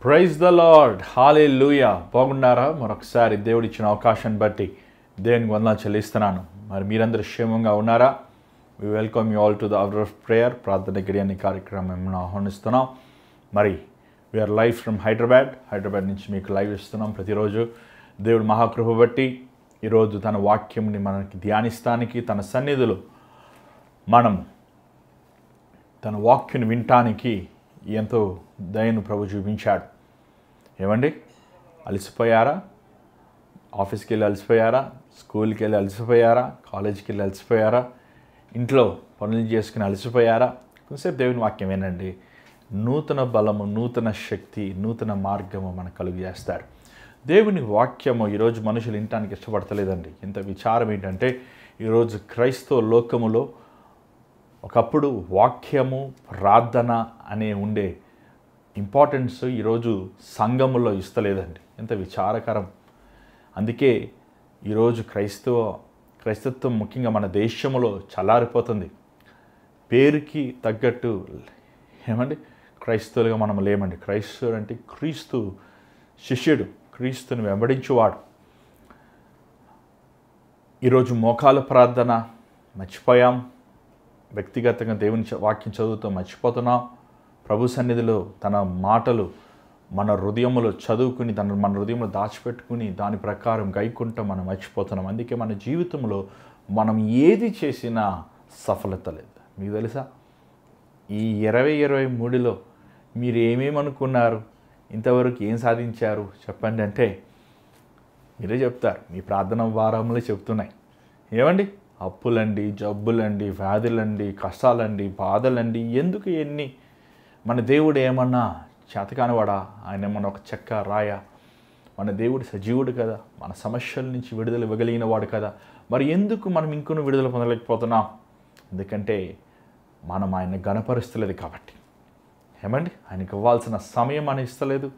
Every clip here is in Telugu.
ప్రైజ్ ద లార్డ్, హల్లెలూయా. బాగున్నారా? మరొకసారి దేవుడు ఇచ్చిన అవకాశాన్ని బట్టి దేవునికి వందనాలు చెల్లిస్తున్నాను. మరి మీరందరూ క్షేమంగా ఉన్నారా? We welcome you all to the hour of prayer, ప్రార్థన గడి అనే కార్యక్రమం ఆహ్వానిస్తున్నాం. మరి వీఆర్ లైవ్ ఫ్రమ్ హైదరాబాద్ నుంచి మీకు లైవ్ ఇస్తున్నాం ప్రతిరోజు. దేవుడు మహాకృప బట్టి ఈరోజు తన వాక్యంని మనకి ధ్యానిస్తానికి, తన సన్నిధిలో మనం తన వాక్యం వినటానికి ఎంతో దయను ప్రభు చూపించాడు. ఏమండి, అలసిపోయారా? ఆఫీస్కి వెళ్ళి అలసిపోయారా? స్కూల్కి వెళ్ళి అలసిపోయారా? కాలేజీకి వెళ్ళి అలసిపోయారా? ఇంట్లో పనులు చేసుకుని అలసిపోయారా? కొంతసేపు దేవుని వాక్యం వినండి. నూతన బలము, నూతన శక్తి, నూతన మార్గము మనకు కలుగు చేస్తాడు. దేవుని వాక్యము ఈరోజు మనుషులు వినటానికి ఇష్టపడతలేదండి. ఇంత విచారం ఏంటంటే, ఈరోజు క్రైస్తవ లోకములో ఒకప్పుడు వాక్యము, ప్రార్థన అనే ఉండే ఇంపార్టెన్స్ ఈరోజు సంఘములో ఇస్తలేదండి. ఎంత విచారకరం. అందుకే ఈరోజు క్రైస్తత్వం ముఖ్యంగా మన దేశంలో చల్లారిపోతుంది. పేరుకి తగ్గట్టు ఏమండి, క్రైస్తవులుగా మనం లేమండి. క్రైస్తవుడు అంటే క్రీస్తు శిష్యుడు, క్రీస్తుని వెంబడించువాడు. ఈరోజు మోకాల ప్రార్థన మర్చిపోయాం. వ్యక్తిగతంగా దేవుని వాక్యం చదువుతూ మర్చిపోతున్నాం. ప్రభు సన్నిధిలో తన మాటలు మన హృదయంలో చదువుకుని మన హృదయంలో దాచిపెట్టుకుని దాని ప్రకారం గైకుంటూ మనం మర్చిపోతున్నాం. అందుకే మన జీవితంలో మనం ఏది చేసినా సఫలత లేదు. మీకు తెలుసా, ఈ 2023లో మీరు ఏమేమి అనుకున్నారు, ఇంతవరకు ఏం సాధించారు చెప్పండి అంటే మీరే చెప్తారు. మీ ప్రార్థన వారంలో చెప్తున్నాయి. ఏమండి, అప్పులండి, జబ్బులండి, వ్యాధులండి, కష్టాలండి, బాధలండి, ఎందుకు ఎన్ని? మన దేవుడు ఏమన్నా చేతకానివాడా? ఆయన ఏమన్నా ఒక చెక్క రాయ? మన దేవుడు సజీవుడు కదా, మన సమస్యల నుంచి విడుదల ఇవ్వగలిగిన వాడు కదా. మరి ఎందుకు మనం ఇంకొన్ని విడుదల పొందలేకపోతున్నాం? ఎందుకంటే మనం ఆయన గణపరుస్తలేదు కాబట్టి. ఏమండి, ఆయనకి ఇవ్వాల్సిన సమయం మనం ఇస్తలేదు,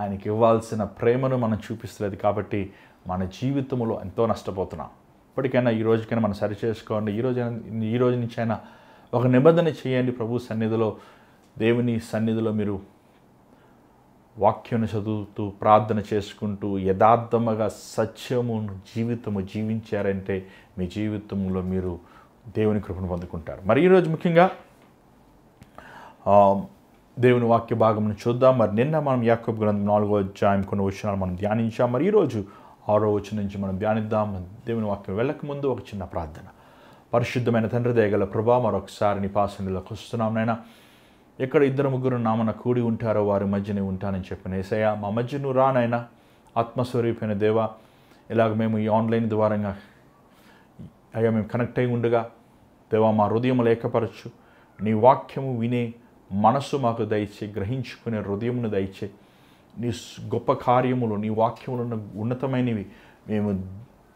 ఆయనకి ఇవ్వాల్సిన ప్రేమను మనం చూపిస్తలేదు కాబట్టి మన జీవితంలో ఎంతో నష్టపోతున్నాం. ఇప్పటికైనా ఈ రోజుకైనా మనం సరి చేసుకోండి. ఈ రోజు నుంచి అయినా ఒక నిబంధన చేయండి. ప్రభు సన్నిధిలో, దేవుని సన్నిధిలో మీరు వాక్యాన్ని చదువుతూ ప్రార్థన చేసుకుంటూ యథార్థముగా సత్యము జీవితము జీవించారంటే మీ జీవితంలో మీరు దేవుని కృపను పొందుకుంటారు. మరి ఈరోజు ముఖ్యంగా దేవుని వాక్య భాగంను చూద్దాం. మరి నిన్న మనం యాకోబు గ్రంథం 4వ అధ్యాయం కొన్ని వచనాలు మనం ధ్యానించాం. మరి ఈరోజు 6వ వచనం నుంచి మనం ధ్యానిద్దాం. దేవుని వాక్యం వెళ్ళకముందు ఒక చిన్న ప్రార్థన. పరిశుద్ధమైన తండ్రి, దయగల ప్రభా, మరొకసారి నీ పాసండిలోకి వస్తున్నాం. నైనా, ఎక్కడ 2-3 నామన కూడి ఉంటారో వారి మధ్యనే ఉంటానని చెప్పిన యేసయ్య, మా మధ్య నువ్వు రానైనా. ఆత్మస్వరూపైన దేవ, ఇలాగ మేము ఈ ఆన్లైన్ ద్వారంగా అయ్యా మేము కనెక్ట్ అయి ఉండగా దేవా, మా హృదయం ఏకపరచు. నీ వాక్యము వినే మనస్సు మాకు దయచే, గ్రహించుకునే హృదయమును దయచే. నీ గొప్ప కార్యములు, నీ వాక్యములు ఉన్న ఉన్నతమైనవి మేము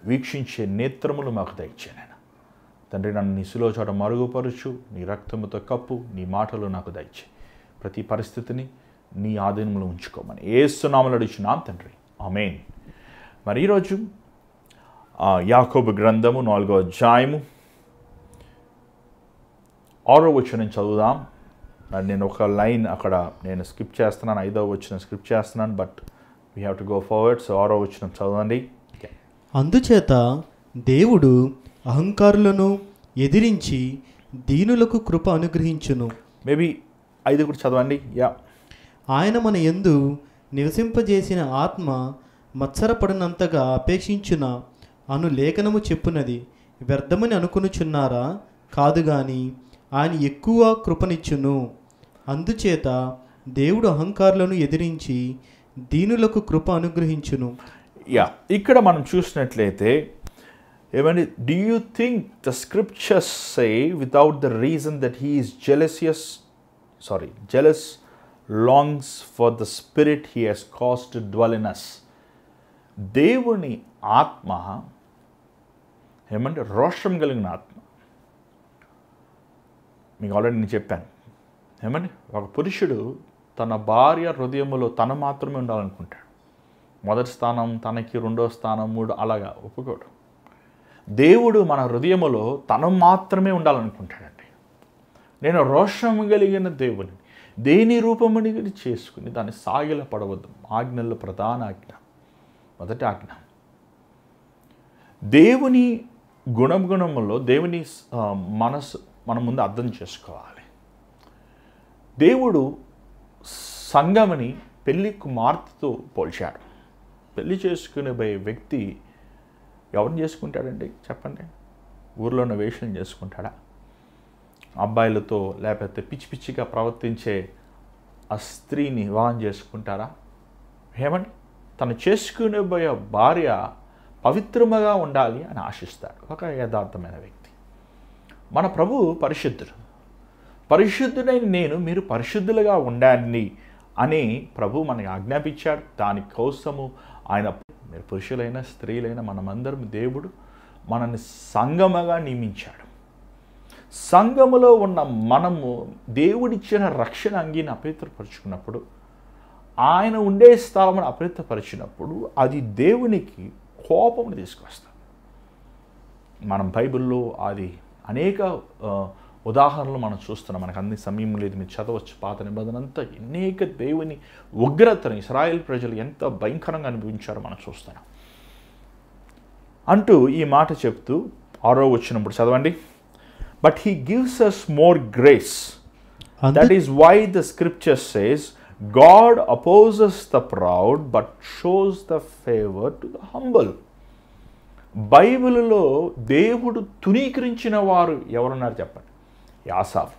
వీక్షించే నేత్రములు మాకు దయచేనైనా. తండ్రి, నన్ను నీ శిలువ చోట మరుగుపరుచు, నీ రక్తముతో కప్పు, నీ మాటలు నాకు దయచే. ప్రతి పరిస్థితిని నీ ఆధీనంలో ఉంచుకోమని యేసు నామములో అడుగుచున్నాం తండ్రి, ఆమేన్. మరి ఈరోజు యాకోబు గ్రంథము 4వ అధ్యాయము 6వ వచనం చదువుదాం. నేను ఒక లైన్ అక్కడ నేను స్కిప్ చేస్తున్నాను, 5వ వచనం స్కిప్ చేస్తున్నాను, but we have to go forward. So 6వ వచనం చదవండి. అందుచేత దేవుడు అహంకారులను ఎదిరించి దీనులకు కృప అనుగ్రహించును. మేబీ 5 కూడా చదవండి. యా. ఆయన మన యందు నివసింపజేసిన ఆత్మ మత్సరపడినంతగా అపేక్షించున అను లేఖనము చెప్పునది. వ్యర్థమని అనుకునుచున్నారా? కాదు గాని ఆయన ఎక్కువ కృపనిచ్చును. అందుచేత దేవుడు అహంకారులను ఎదిరించి దీనులకు కృప అనుగ్రహించును. యా, ఇక్కడ మనం చూసినట్లయితే ఏమండి, do you think the scriptures say without the reason that he is jealous longs for the spirit he has caused to dwell in us. దేవుని ఆత్మ ఏమంటే రోషం కలిగిన ఆత్మ. మీకు ఆల్రెడీ నేను చెప్పాను. ఏమండి, ఒక పురుషుడు తన భార్య హృదయములో తను మాత్రమే ఉండాలనుకుంటాడు. మొదటి స్థానం తనకి, 2వ స్థానం, 3 అలాగా ఒప్పుకోడు. దేవుడు మన హృదయములో తను మాత్రమే ఉండాలనుకుంటాడండి. నేను రోషము కలిగిన దేవుని, దేని రూపముని చేసుకుని దాన్ని సాగిల పడవద్దు. ఆజ్ఞల్లో ప్రధాన ఆజ్ఞ, మొదటి ఆజ్ఞ దేవుని గుణములో దేవుని మనసు మన ముందు అర్థం చేసుకోవాలి. దేవుడు సంఘముని పెళ్లి కుమార్తెతో పోల్చాడు. పెళ్లి చేసుకునే వ్యక్తి ఎవరిని చేసుకుంటాడండి చెప్పండి? ఊర్లో ఉన్న వేషం చేసుకుంటాడా? అబ్బాయిలతో లేకపోతే పిచ్చి పిచ్చిగా ప్రవర్తించే ఆ స్త్రీని వివాహం చేసుకుంటారా? ఏమండి, తను చేసుకునేబోయే భార్య పవిత్రముగా ఉండాలి అని ఆశిస్తాడు ఒక యథార్థమైన వ్యక్తి. మన ప్రభు పరిశుద్ధుడు. పరిశుద్ధుడైన నేను మీరు పరిశుద్ధులుగా ఉండండి అని ప్రభు మనకి ఆజ్ఞాపించాడు. దానికోసము ఆయన మీరు పురుషులైన స్త్రీలైన మనమందరం దేవుడు మనల్ని సంఘముగా నియమించాడు. సంఘములో ఉన్న మనము దేవుడిచ్చిన రక్షణ అంగీని అపవిత్రపరుచుకున్నప్పుడు, ఆయన ఉండే స్థలమును అపవిత్రపరిచినప్పుడు అది దేవునికి కోపమును తీసుకొస్తాం. మనం బైబిల్లో అది అనేక ఉదాహరణలు మనం చూస్తున్నాం. మనకు అన్ని సమయం లేదు, మీరు చదవచ్చు. పాత నిబంధన అంతా అనేక దేవుని ఉగ్రతను ఇశ్రాయేల్ ప్రజలు ఎంత భయంకరంగా అనుభవించారో మనం చూస్తున్నాం. అంటూ ఈ మాట చెప్తూ 6వ వచనం చదవండి. But he gives us more grace. That is why the scripture says, God opposes the proud but shows the favor to the humble. బైబిల్లో దేవుడు తునీకరించిన వారు ఎవరున్నారు చెప్పండి? యాసావు.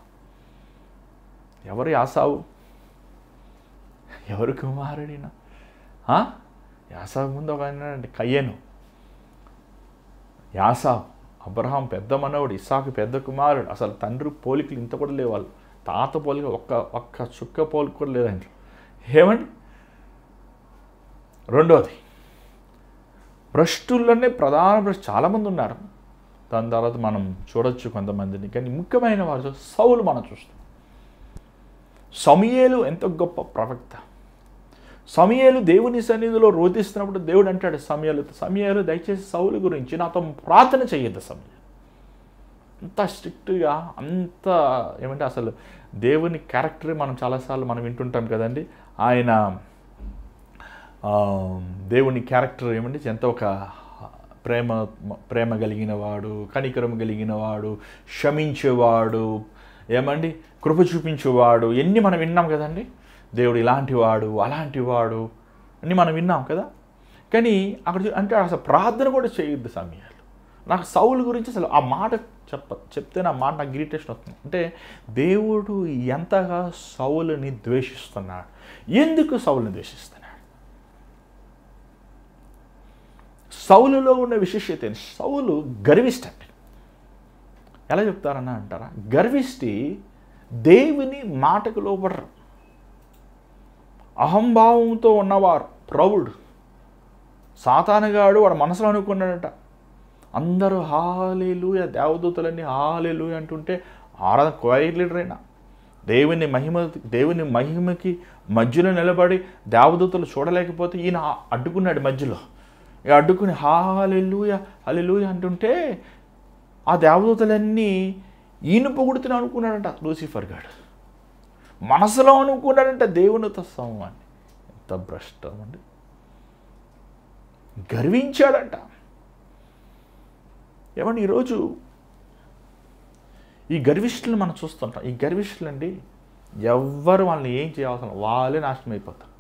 ఎవరు యాసావు? ఎవరు కుమారుడినా? యాసావు ముందు ఒక ఆయన కయ్యను. యాసావు అబ్రహాం పెద్ద మనవుడు, ఇస్సాకు పెద్ద కుమారుడు. అసలు తండ్రి పోలికలు ఇంత కూడా లేవు. వాళ్ళు తాత పోలిక ఒక్క చుక్క పోలిక కూడా లేదండి. ఏమండి? రెండోది, భ్రష్టుల్లోనే ప్రధాన భ్రష్టు చాలామంది ఉన్నారు. దాని తర్వాత మనం చూడొచ్చు కొంతమందిని. కానీ ముఖ్యమైన వారు సౌలు మనం చూస్తాం. సమూయేలు ఎంత గొప్ప ప్రవక్త. సమూయేలు దేవుని సన్నిధిలో రోధిస్తున్నప్పుడు దేవుడు అంటాడు సమూయేలు దయచేసి సౌలు గురించి నాతో ప్రార్థన చేయొద్దు. సమూయేలు అంత స్ట్రిక్ట్గా, అంత ఏమంటే అసలు దేవుని క్యారెక్టరే మనం చాలాసార్లు మనం వింటుంటాం కదండి. ఆయన దేవుని క్యారెక్టర్ ఏమంటే ఎంత ఒక ప్రేమ కలిగిన వాడు, కనికరం కలిగిన వాడు, క్షమించేవాడు, ఏమండి కృప చూపించేవాడు. ఎన్ని మనం విన్నాం కదండి. దేవుడు ఇలాంటివాడు అలాంటివాడు అన్నీ మనం విన్నాం కదా. కానీ అక్కడ అంటే అసలు ప్రార్థన కూడా చేయొద్దు సమయాలు. నాకు సౌలు గురించి అసలు ఆ మాట చెప్తే నా మాట నాకు ఇరిటేషన్ వస్తుంది. అంటే దేవుడు ఎంతగా సౌలుని ద్వేషిస్తున్నాడు. ఎందుకు సౌలుని ద్వేషిస్తున్నాడు? సౌలులో ఉన్న విశేషత ఏంటి? సౌలు గర్విష్టి అండి. ఎలా చెప్తారన్నా అంటారా? గర్విష్టి దేవుని మాటకు లోపడరు. అహంభావంతో ఉన్నవారు, ప్రౌడ్. సాతానుగాడు వాడు మనసులో అనుకున్నాడట, అందరూ హల్లెలూయా, దేవదూతలన్నీ హల్లెలూయా అంటుంటే ఆరాధన క్వైర్ లీడర్ అయినా దేవుని మహిమకి మధ్యలో నిలబడి దేవదూతలు చూడలేకపోతే ఈయన అడ్డుకున్నాడు మధ్యలో. అడ్డుకుని హల్లెలూయా హల్లెలూయా అంటుంటే ఆ దేవదూతలన్నీ ఈయన పొగుడుతున్నా అనుకున్నాడంట లూసిఫర్ గాడు. మనసులో అనుకున్నాడంట దేవునితో సమూహాన్ని. ఎంత భ్రష్టం అండి. గర్వించాడంట. ఏమండి ఈరోజు ఈ గర్విష్ఠులను మనం చూస్తుంటాం. ఈ గర్విష్ఠులు అండి ఎవ్వరు వాళ్ళని ఏం చేయాల్సిన వాళ్ళే నాశనం అయిపోతారు.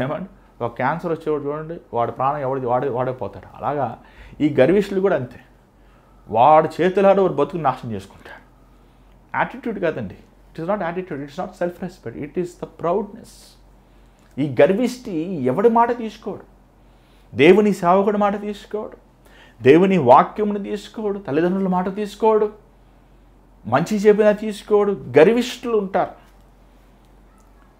ఏమండి ఒక క్యాన్సర్ వచ్చేవాడు చూడండి, వాడి ప్రాణం వాడే పోతాడు. అలాగా ఈ గర్విష్ఠులు కూడా అంతే. వాడు చేతులాడు వాడు బతుకు నాశనం చేసుకుంటాడు. యాటిట్యూడ్ కాదండి. It is not attitude, it's not self respect, it is the proudness. ఈ గర్విష్టి ఎవడి మాట తీసుకోడు, దేవుని సేవకుడి మాట తీసుకోడు, దేవుని వాక్యమును తీసుకోడు, తల్లిదండ్రుల మాట తీసుకోడు, మంచి చెప్పినా తీసుకోడు. గర్విష్ఠులు ఉంటారు.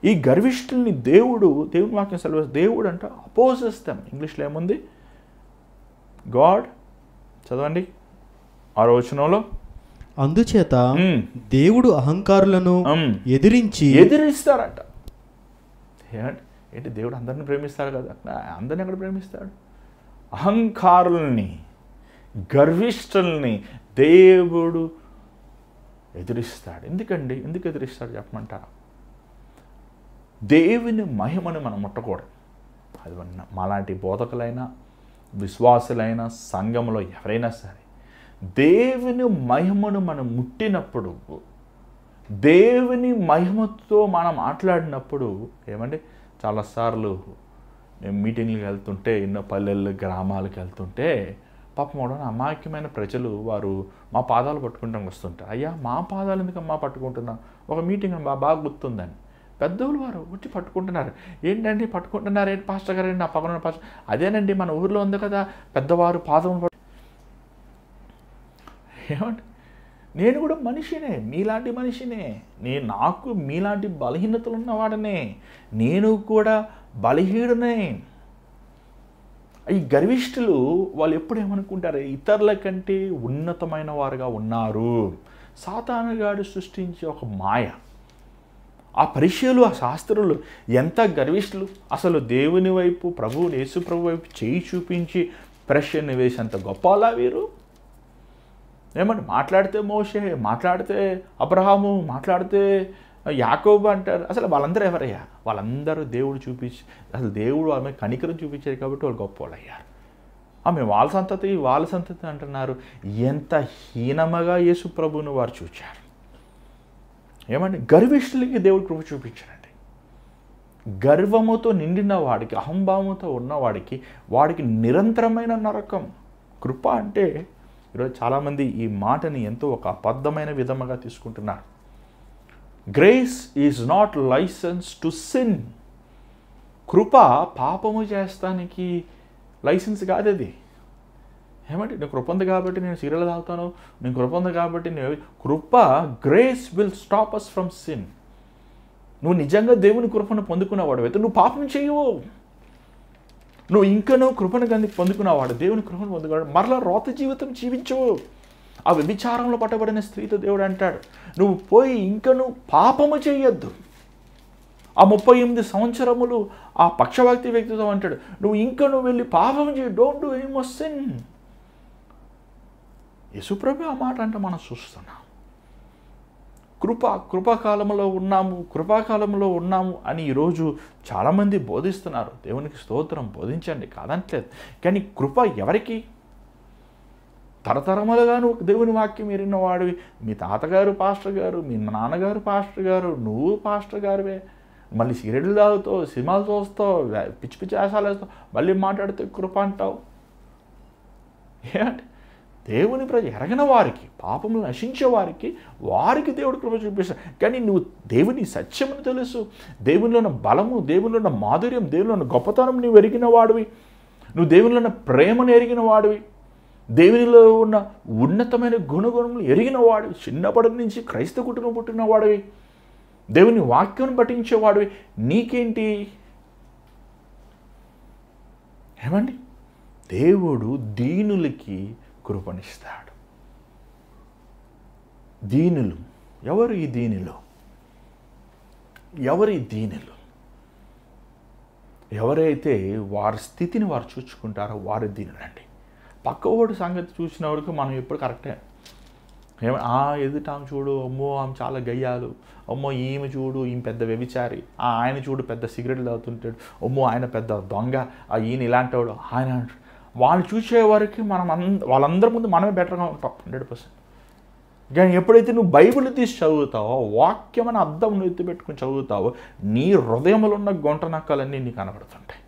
ఈ గర్విష్ఠుల్ని దేవుని వాక్యం సెలవు. దేవుడు అంటే అపోజెస్ దెమ్. ఇంగ్లీష్లో ఏముంది? గాడ్. చదవండి 6వ వచనంలో. అందుచేత దేవుడు అహంకారులను ఎదిరిస్తారట. ఏంటి దేవుడు అందరిని ప్రేమిస్తాడు కదా, అందరిని ఎక్కడ ప్రేమిస్తాడు? అహంకారుల్ని, గర్విష్ఠుల్ని దేవుడు ఎదిరిస్తాడు. ఎందుకండి? ఎందుకు ఎదిరిస్తాడు చెప్పమంటారా? దేవుని మహిమను మనం ముట్టకూడదు. అది మాలాంటి బోధకులైనా, విశ్వాసులైనా, సంఘంలో ఎవరైనా సరే దేవుని మహిమను మనం ముట్టినప్పుడు, దేవుని మహిమతో మనం మాట్లాడినప్పుడు ఏమండి, చాలాసార్లు మేము మీటింగ్లకు వెళ్తుంటే, ఎన్నో పల్లెల్లో గ్రామాలకు వెళ్తుంటే పాపం కూడా అమాయకమైన ప్రజలు వారు మా పాదాలు పట్టుకుంటాం వస్తుంటారు. అయ్యా మా పాదాలు ఎందుకమ్మా పట్టుకుంటున్నాం? ఒక మీటింగ్ బాగా గుర్తుందని పెద్దోళ్ళు వారు వచ్చి పట్టుకుంటున్నారు. ఏంటండి పట్టుకుంటున్నారు? ఏంటి పాస్టర్ గారు? నా పక్కన పాస్టర్, అదేనండి మన ఊరిలో ఉంది కదా పెద్దవారు పాదం ఏమండి, నేను కూడా మనిషినే, మీలాంటి మనిషినే, నాకు మీలాంటి బలహీనతలు ఉన్నవాడనే, నేను కూడా బలహీనునే. ఈ గర్విష్ఠులు వాళ్ళు ఎప్పుడు ఏమనుకుంటారు? ఇతరుల కంటే ఉన్నతమైన వారుగా ఉన్నారు. సాతానుగాడు సృష్టించే ఒక మాయ. ఆ పరిచయులు, ఆ శాస్త్రులు ఎంత గర్విష్ఠులు! అసలు దేవుని వైపు, యేసు ప్రభు వైపు చేయి చూపించి ప్రశ్న వేసేంత గొప్పలా వీరు. ఏమంటే మాట్లాడితే మోషే, మాట్లాడితే అబ్రహాము, మాట్లాడితే యాకోబు అంటారు. అసలు వాళ్ళందరూ ఎవరయ్యా? వాళ్ళందరూ దేవుడు చూపించి, అసలు దేవుడు ఆమె కనికరం చూపించారు కాబట్టి వాళ్ళు గొప్ప వాళ్ళు అయ్యారు. ఆమె వాళ్ళ సంతతి అంటున్నారు. ఎంత హీనముగా యేసు ప్రభువును వారు చూచారు. ఏమంటే గర్విష్ఠులకి దేవుడు కృప చూపించారండి. గర్వముతో నిండిన వాడికి, అహంభావంతో ఉన్నవాడికి, వాడికి నిరంతరమైన నరకం. కృప అంటే ఈరోజు చాలామంది ఈ మాటని ఎంతో ఒక అబద్ధమైన విధముగా తీసుకుంటున్నారు. Grace is not licence to sin. కృప పాపము చేస్తానికి లైసెన్స్ కాదు అది. ఏమంటే నేను కృప ఉంది కాబట్టి నేను సీరియల్ తాగుతాను, నేను కృప ఉంది కాబట్టి కృప, grace will stop us from sin. నువ్వు నిజంగా దేవుని కృపను పొందుకున్నవాడు అయితే నువ్వు పాపం చేయవు. నువ్వు కృపను కానీ పొందుకున్నవాడు, దేవుని కృపను పొందుకున్నాడు, మరలా రోత జీవితం జీవించవు. ఆ వ్యభిచారంలో పట్టబడిన స్త్రీతో దేవుడు అంటాడు, నువ్వు పోయి నువ్వు పాపము చేయొద్దు. ఆ 38 సంవత్సరములు ఆ పక్షవాక్తి వ్యక్తితో అంటాడు, నువ్వు వెళ్ళి పాపం చేయి, don't do any more sin. యేసుప్రభు ఆ మాట అంటే మనం చూస్తున్నాం. కృపాకాలంలో ఉన్నాము అని ఈరోజు చాలామంది బోధిస్తున్నారు. దేవునికి స్తోత్రం, బోధించండి, కాదంటలేదు. కానీ కృప ఎవరికి? తరతరములుగా నువ్వు దేవుని వాక్యం ఎరిగిన వాడివి, మీ తాతగారు పాస్టర్ గారు, మీ నాన్నగారు పాస్టర్ గారు, నువ్వు పాస్టర్ గారివే, మళ్ళీ సిగరెట్లు తాగుతావు, సినిమాలు చూస్తావు, పిచ్చి పిచ్చి ఆశాలు వేస్తావు, మళ్ళీ మాట్లాడితే కృప అంటావు. ఏమంటే దేవుని ప్రజ ఎరగిన వారికి, పాపములు నశించే వారికి దేవుడు కృప చూపిస్తాడు. కానీ నువ్వు దేవుని సత్యమును తెలుసు, దేవునిలో ఉన్న బలము, దేవునిలో ఉన్న మాధుర్యం, దేవునిలో ఉన్న గొప్పతనం నువ్వు ఎరిగిన వాడివి, నువ్వు దేవునిలో ఉన్న ప్రేమను ఎరిగిన వాడివి, దేవునిలో ఉన్న ఉన్నతమైన గుణగుణములు ఎరిగిన వాడివి, చిన్నప్పటి నుంచి క్రైస్తవ కుటుంబం పుట్టిన వాడివి, దేవుని వాక్యం పఠించేవాడివి, నీకేంటి? ఏమండి, దేవుడు దీనులకి కృపనిస్తాడు. దీనులు ఎవరు? ఈ దీనులు ఎవరైతే వారి స్థితిని వారు చూచుకుంటారో వారి దీనులండి. పక్కవాడు సంగతి చూసిన వరకు మనం ఎప్పుడు కరెక్టే. ఎదుట ఆమె చూడు, అమ్మో ఆమె చాలా గయ్యాలు, అమ్మో ఈమె చూడు ఈమె పెద్ద వ్యభిచారి, ఆయన చూడు పెద్ద సిగరెట్లు తాగుతుంటాడు, అమ్మో ఆయన పెద్ద దొంగ, ఈయన ఇలాంటి వాడు, ఆయన వాళ్ళు చూసే వరకు వాళ్ళందరి ముందు మనమే బెటర్గా ఉంటాం 100%. కానీ ఎప్పుడైతే నువ్వు బైబిల్ తీసి చదువుతావో, వాక్యం అని అద్దం నువ్వు ఎత్తిపెట్టుకుని చదువుతావో, నీ హృదయంలో ఉన్న గొంట నక్కలన్నీ నీకు కనబడుతుంటాయి.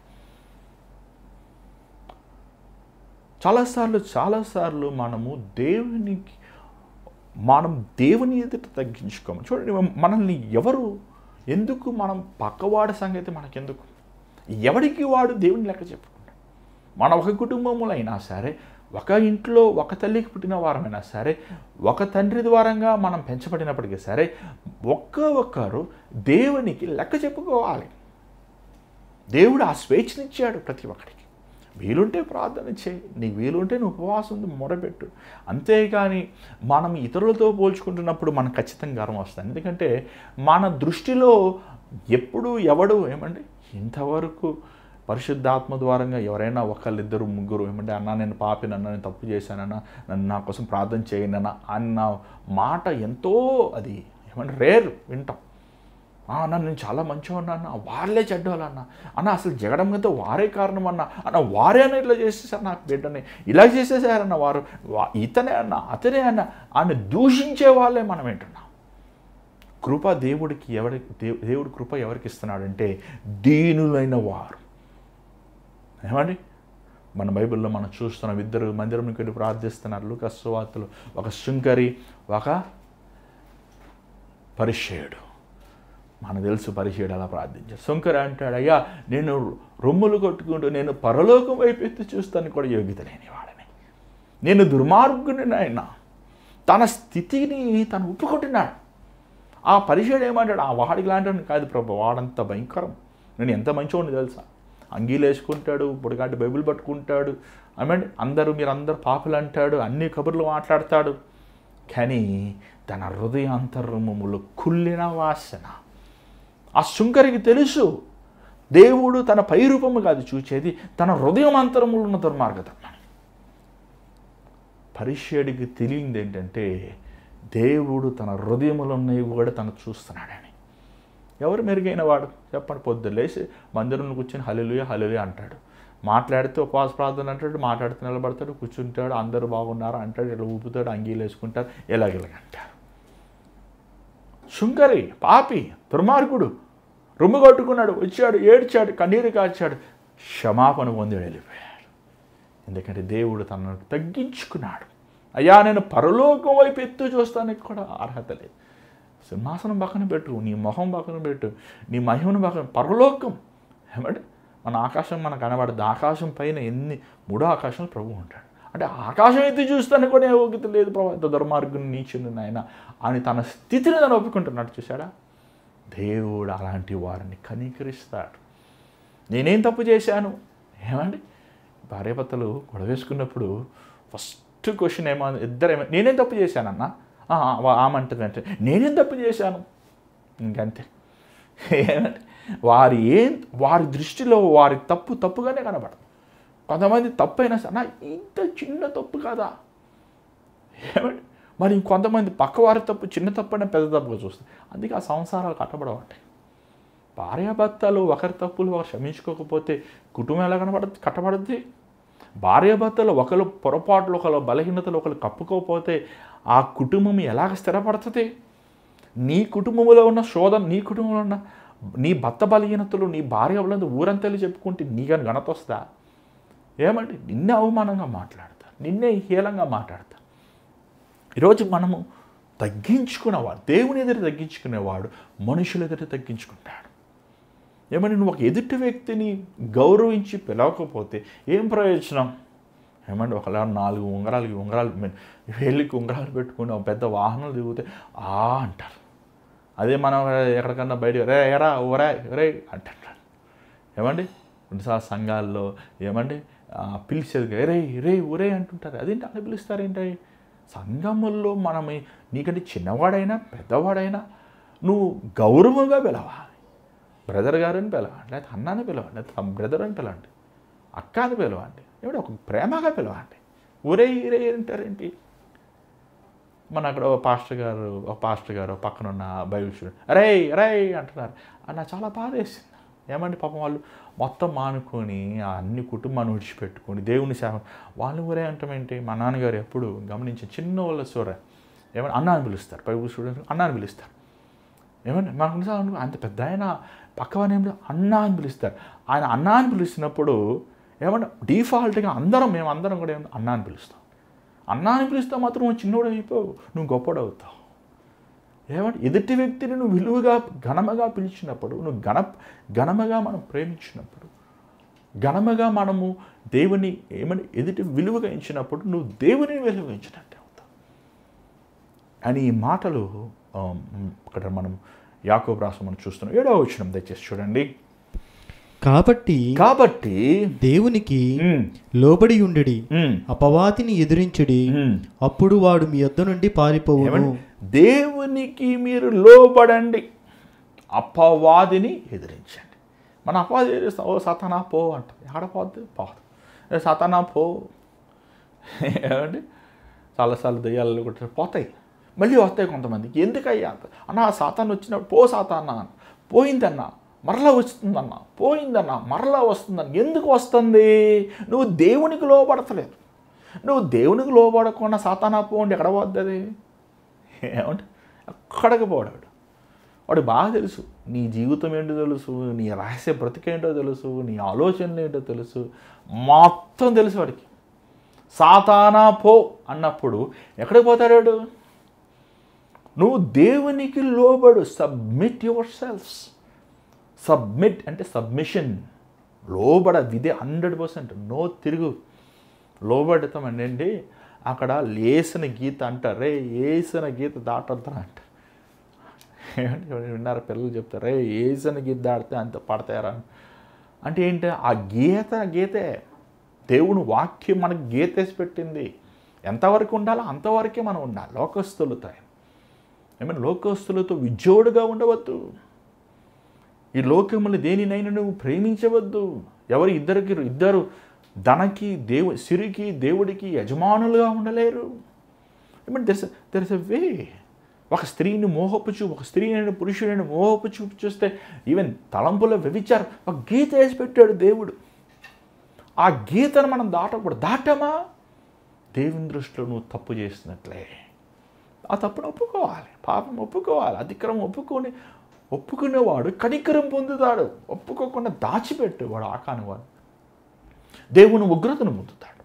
చాలాసార్లు మనం దేవుని ఎదుట తగ్గించుకోము. చూడండి, మనల్ని ఎందుకు మనం పక్కవాడి సంగతి మనకెందుకు? ఎవడికి వాడు దేవుని లెక్క చెప్పుకుంటాం. మన ఒక కుటుంబములో అయినా సరే, ఒక ఇంట్లో ఒక తల్లికి పుట్టిన వారమైనా సరే, ఒక తండ్రి ద్వారంగా మనం పెంచబడినప్పటికీ సరే, ఒక్కరు దేవునికి లెక్క చెప్పుకోవాలి. దేవుడు ఆ స్వేచ్ఛనిచ్చాడు ప్రతి ఒక్కరికి. వీలుంటే ప్రార్థన చేయి, నీకు వీలుంటే నువ్వు ఉపవాసం మొరపెట్టు. అంతేగాని మనం ఇతరులతో పోల్చుకుంటున్నప్పుడు మనకు ఖచ్చితంగా గర్వం వస్తుంది. ఎందుకంటే మన దృష్టిలో ఎప్పుడు ఏమండి, ఇంతవరకు పరిశుద్ధాత్మ ద్వారంగా ఎవరైనా ఒకళ్ళిద్దరు ముగ్గురు అన్నా నేను పాపినన్నా, నేను తప్పు చేశానన్నా, నన్ను నా కోసం ప్రార్థన చేయనన్నా అన్న మాట ఎంతో అది రేర్ వింటాం. అన్న నేను చాలా మంచివాడినా అన్న, వాళ్ళే చెడ్డవాళ్ళన్న అన్న, అసలు జగడం మీద వారే కారణం అన్న వారే అన్న ఇట్లా చేసేసారు నాకు బిడ్డని, ఇలా చేసేసారన్న వారు, ఇతనే అన్న అతనే అన్న అని దూషించే వాళ్ళే మనం ఏంటున్నాం. కృప దేవుడికి దేవుడి కృప ఎవరికి ఇస్తున్నాడంటే దీనులైన వారు. ఏమండి, మన బైబిల్లో మనం చూస్తున్నాం, ఇద్దరు మందిరంకి వెళ్ళి ప్రార్థిస్తున్నారు లూకా సువార్తలో, ఒక శుంకరి ఒక పరిచయుడు. మనకు తెలుసు పరిచయుడు అలా ప్రార్థించాడు. శుంకరి అంటాడు, అయ్యా నేను రొమ్ములు కొట్టుకుంటూ నేను పరలోకం వైపు ఎత్తి చూస్తాను కూడా యోగ్యత లేని వాడని, నేను దుర్మార్గుని ఆయన. తన స్థితిని తను ఒప్పుకుంటున్నాడు. ఆ పరిచయుడు ఏమంటాడు, ఆ వాడికి లాంటి కాదు ప్రభు, వాడంత భయంకరం, నేను ఎంత మంచివాడిని తెలుసా, అంగీలు వేసుకుంటాడు, పొడిగాటి బైబిల్ పట్టుకుంటాడు, అందరూ మీరందరూ పాపులు అంటాడు, అన్ని కబుర్లు మాట్లాడతాడు, కానీ తన హృదయాంతరములో కుళ్ళిన వాసన. ఆ శుంకరికి తెలుసు దేవుడు తన పై రూపము కాదు చూచేది, తన హృదయం అంతరములో ఉన్న దుర్మార్గతనం. పరిచయుడికి తెలియంది ఏంటంటే దేవుడు తన హృదయములో ఉన్నవి కూడా తను చూస్తున్నాడని. ఎవరు మెరుగైన వాడు చెప్పండి? పొద్దున్న లేచి మందిరంలో కూర్చొని హల్లెలూయా హల్లెలూయా అంటాడు, మాట్లాడితే ఉపవాస ప్రార్థన అంటాడు, మాట్లాడితే నిలబడతాడు, కూర్చుంటాడు, అందరూ బాగున్నారు అంటాడు, ఇలా ఊపుతాడు, అంగీలు వేసుకుంటారు, ఎలాగెలాగంటారు. శుంకరి పాపి దుర్మార్గుడు రొమ్ము కొట్టుకున్నాడు, వచ్చాడు, ఏడ్చాడు, కన్నీరు కాచాడు, క్షమాపణ పొంది వెళ్ళిపోయాడు. ఎందుకంటే దేవుడు తనను తగ్గించుకున్నాడు. అయ్యా నేను పరలోకం వైపు ఎత్తు చూస్తానికి కూడా అర్హత లేదు. సింహాసనం పక్కన పెట్టు, నీ మొహం పక్కన పెట్టు, నీ మహిమను పక్కన, పరలోకం ఏమంటే మన ఆకాశం మనకు కనబడదు. ఆకాశం పైన మూడో ఆకాశంలో ప్రభు ఉంటాడు. అంటే ఆకాశం ఎత్తి చూస్తాను కూడా యోగ్యత లేదు ప్రభు, ఎంత దుర్మార్గుని నీచుని నాయన అని తన స్థితిని తను ఒప్పుకుంటున్నాడు. చూశాడా? దేవుడు అలాంటి వారిని కనికరిస్తాడు. నేనేం తప్పు చేశాను? ఏమండి, భార్యాభర్తలు గొడవ వేసుకున్నప్పుడు ఫస్ట్ క్వశ్చన్ నేనేం తప్పు చేశానన్నా? ఆమంటుంది అంటే నేనేం తప్పు చేశాను, ఇంకంతే. ఏమంటే వారి దృష్టిలో వారి తప్పుగానే కనబడదు. కొంతమంది తప్పు అయినా సరే ఇంత చిన్న తప్పు కదా, ఏమంటే మరి ఇంకొంతమంది పక్కవారి తప్పు చిన్న తప్పు అయినా పెద్ద తప్పుగా చూస్తుంది. అందుకే ఆ సంసారాలు కట్టబడవంటాయి. భార్యాభర్తలు ఒకరి తప్పులు ఒకరు క్షమించుకోకపోతే కుటుంబం ఎలా కట్టబడుద్ది? భార్యాభర్తలు ఒకరు పొరపాట్లు, ఒకరు బలహీనతలు ఒకరు కప్పుకోకపోతే ఆ కుటుంబం ఎలాగ స్థిరపడుతుంది? నీ కుటుంబంలో ఉన్న శోధన, నీ కుటుంబంలో ఉన్న నీ భర్త బలహీనతలు, నీ భార్య బలంతో ఊరంతలు చెప్పుకుంటే నీకని ఘనత వస్తుందా? ఏమంటే నిన్నే అవమానంగా మాట్లాడతారు, నిన్నే హీనంగా మాట్లాడతారు. ఈరోజు మనము తగ్గించుకునేవాడు, దేవుని ఎదురు తగ్గించుకునేవాడు మనుషుల ఎదురు తగ్గించుకుంటాడు. ఏమని నువ్వు ఒక ఎదుటి వ్యక్తిని గౌరవించి పిలవకపోతే ఏం ప్రయోజనం? ఏమంటే ఒకలా 4 ఉంగరాలు వేలికి ఉంగరాలు పెట్టుకుని ఒక పెద్ద వాహనాలు తిరిగితే అంటారు. అదే మనం ఎక్కడికన్నా బయట ఎరా ఒరే అంటారు. ఏమండి కొన్నిసార్లు సంఘాల్లో ఏమండి పిలిచేది రే ఒరే అంటుంటారు. అదేంటి అలా పిలుస్తారేంటి? సంఘముల్లో నీకంటే చిన్నవాడైనా పెద్దవాడైనా నువ్వు గౌరవంగా పిలవాలి. బ్రదర్ గారని పిలవండి, లేకపోతే అన్నాని పిలవండి, లేకపోతే బ్రదర్ అని పిలవండి, అక్క అని పిలవండి, ఏమిటి ఒక ప్రేమగా పిలవండి. ఒరే అంటారేంటి? మన అక్కడ ఒక పాస్టర్ గారు పక్కన ఉన్న బైబిల్ స్టూడెంట్ రే అంటున్నారు. నాకు చాలా బాధ వేసింది. ఏమంటే పాపం వాళ్ళు మొత్తం మానుకొని అన్ని కుటుంబాన్ని విడిచిపెట్టుకొని దేవుని సేవ వాళ్ళు ఊరే అంటామేంటి? మా నాన్నగారు ఎప్పుడు గమనించి చిన్న వాళ్ళ సూర ఏమన్నా అన్న అని పిలుస్తారు, బైబిల్ స్టూడెంట్స్ అన్న అని పిలుస్తారు. ఏమంటే మనకు అంత పెద్ద ఆయన పక్కవాని ఏమిటో అన్న అని పిలుస్తారు. ఆయన అన్న అని పిలుస్తున్నప్పుడు ఏమంటే డిఫాల్ట్గా మేమందరం కూడా ఏమన్నా అన్న అని పిలుస్తాం. అన్న అని పిలుస్తే మాత్రం నువ్వు చిన్నోడు అయిపోవు, నువ్వు గొప్పడు అవుతావు. ఏమంటే ఎదుటి వ్యక్తిని నువ్వు విలువగా ఘనముగా పిలిచినప్పుడు, నువ్వు ఘనముగా మనం ప్రేమించినప్పుడు, ఘనముగా మనము దేవుని ఎదుటి విలువగా ఇచ్చినప్పుడు నువ్వు దేవుని విలువ ఇచ్చినట్టే అవుతావు అని ఈ మాటలు అక్కడ మనం యాకోబు రాసిన మనం చూస్తున్నాం. 7వ వచనం దయచేసి చూడండి. కాబట్టి దేవునికి లోబడి ఉండుడి, అపవాదిని ఎదిరించుడి, అప్పుడు వాడు మీ యొద్ద నుండి పారిపోవును. దేవునికి మీరు లోబడండి, అపవాదిని ఎదిరించండి. మన అపవాది ఎదిరిస్తాం, ఓ సాతానా పో అంట. ఎక్కడ పోద్ది? పోదు. సాతానా పో ఏమండి చాలాసార్లు దయ్యాలు కూడా పోతాయి, మళ్ళీ వస్తాయి కొంతమందికి. ఎందుకయ్యా అన్న సాతాను వచ్చినప్పుడు పో సాతానా పోయిందన్న మరలా వస్తుందన్న, పోయిందన్న మరలా వస్తుందన్న. ఎందుకు వస్తుంది? నువ్వు దేవునికి లోబడతలేదు. నువ్వు దేవునికి లోబడకుండా సాతానా పోండి ఎక్కడ పోద్ది? ఏమంటే ఎక్కడికి పోడాడు. వాడు బాగా తెలుసు, నీ జీవితం ఏంటో తెలుసు, నీ రహస్య బ్రతికేంటో తెలుసు, నీ ఆలోచనలు ఏంటో తెలుసు, మొత్తం తెలుసు వాడికి. సాతానా పో అన్నప్పుడు ఎక్కడికి పోతాడు? నువ్వు దేవునికి లోబడు. Submit your selfs. సబ్మిట్ అంటే సబ్మిషన్, లోబడ. విదే 100%. నో తిరుగు. లోబడతాం అండి. అక్కడ లేసిన గీత అంటారు, వేసిన గీత దాటొద్దా అంటారు. విన్నారు పిల్లలు చెప్తారు, వేసిన గీత దాటితే అంత పడతారా అంటే ఏంటి? ఆ గీతే దేవుని వాక్యం మనకు గీత వేసి పెట్టింది. ఎంతవరకు ఉండాలో అంతవరకే మనం ఉండాలి. లోకస్తులతో ఏమైనా లోకస్తులతో విజోడుగా ఉండవద్దు. ఈ లోకములు దేనినైనా నువ్వు ప్రేమించవద్దు. ఇద్దరు ధనకి సిరికి దేవుడికి యజమానులుగా ఉండలేరు. ఏమంటే దెర్ ఇస్ ఎ వే. ఒక స్త్రీని మోహపు చూపు, ఒక స్త్రీని పురుషుడిని మోహపు చూపు చూస్తే ఈవెన్ తలంపుల వ్యభిచారం ఒక గీత వేసి పెట్టాడు దేవుడు. ఆ గీతను మనం దాటకూడదు. దాటమా దేవుని దృష్టిలో నువ్వు తప్పు చేసినట్లే. ఆ తప్పును ఒప్పుకోవాలి, పాపం ఒప్పుకోవాలి, అతిక్రమం ఒప్పుకునేవాడు కనికరం పొందుతాడు. ఒప్పుకోకుండా దాచిపెట్టేవాడు ఆకానువాడు దేవుని ఉగ్రతను పొందుతాడు.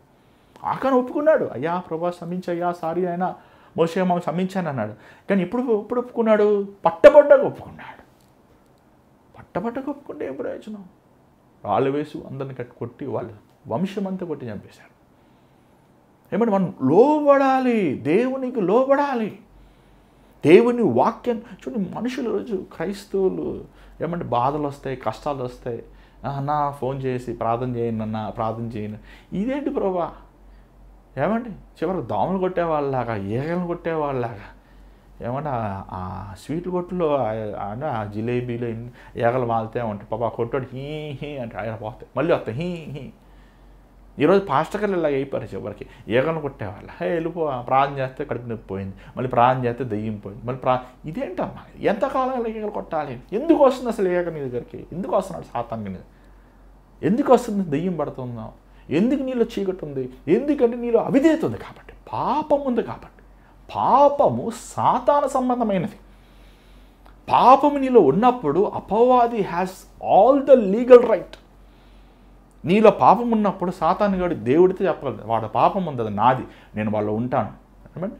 ఆకాను ఒప్పుకున్నాడు, అయ్యా ప్రభా క్షమించయ్యా, సారీ అయినా మోషే మామ క్షమించాను అన్నాడు. కానీ ఎప్పుడు ఒప్పుకున్నాడు? పట్టబడ్డగా ఒప్పుకున్నాడు. పట్టబడ్డగా ఒప్పుకుంటే ఏం ప్రయోజనం? రాళ్ళు వేసి అందరిని కొట్టి వాళ్ళు వంశం అంతా కొట్టి చంపేశాడు. ఏమంటే మనం లోబడాలి, దేవునికి లోబడాలి. దేవుని వాక్యం చూడండి. మనుషులు రోజు క్రైస్తవులు ఏమంటే బాధలు వస్తాయి, కష్టాలు వస్తాయి, అన్నా ఫోన్ చేసి ప్రార్థన చేయండి అన్న, ప్రార్థన చేయండి. ఇదేంటి ప్రభా? ఏమండి చివరికి దోమలు కొట్టేవాళ్ళలాగా, ఈగలను కొట్టేవాళ్ళలాగా, ఏమంటే ఆ స్వీట్లు కొట్టులో ఆ జిలేబీలో ఈగలు వాళ్తే ఉంటాయి. పాపా కొట్టాడు హీ హీ అంటే ఆయన పోతాయి, మళ్ళీ వస్తాయి హీ హీ. ఈరోజు పాస్టర్లు ఇలా అయిపోయారు. చివరికి ఈగలను కొట్టేవాళ్ళ, వెళ్ళిపో ప్రార్థన చేస్తే కడుపు నొప్పి పోయింది, మళ్ళీ ప్రార్థన చేస్తే దెయ్యం పోయింది, మళ్ళీ ఇదేంటమ్మా? ఎంతకాలం ఇలా ఈగలు కొట్టాలి? ఎందుకు వస్తుంది అసలు ఈగ నీ దగ్గరికి? ఎందుకు వస్తున్నాడు సాతాను? ఎందుకు వస్తుంది? దెయ్యం పడుతుందా? ఎందుకు నీలో చీకటి ఉంది? ఎందుకంటే నీలో అవిధేయత ఉంది కాబట్టి, పాపం ఉంది కాబట్టి. పాపము సాతాన సంబంధమైనది. పాపము నీలో ఉన్నప్పుడు అపవాది has all the legal right. నీలో పాపం ఉన్నప్పుడు సాతాను గాడు దేవుడితో చెప్పగలదు, వాడు పాపం ఉంది, అది నాది, నేను వాళ్ళు ఉంటాను. ఏమంటే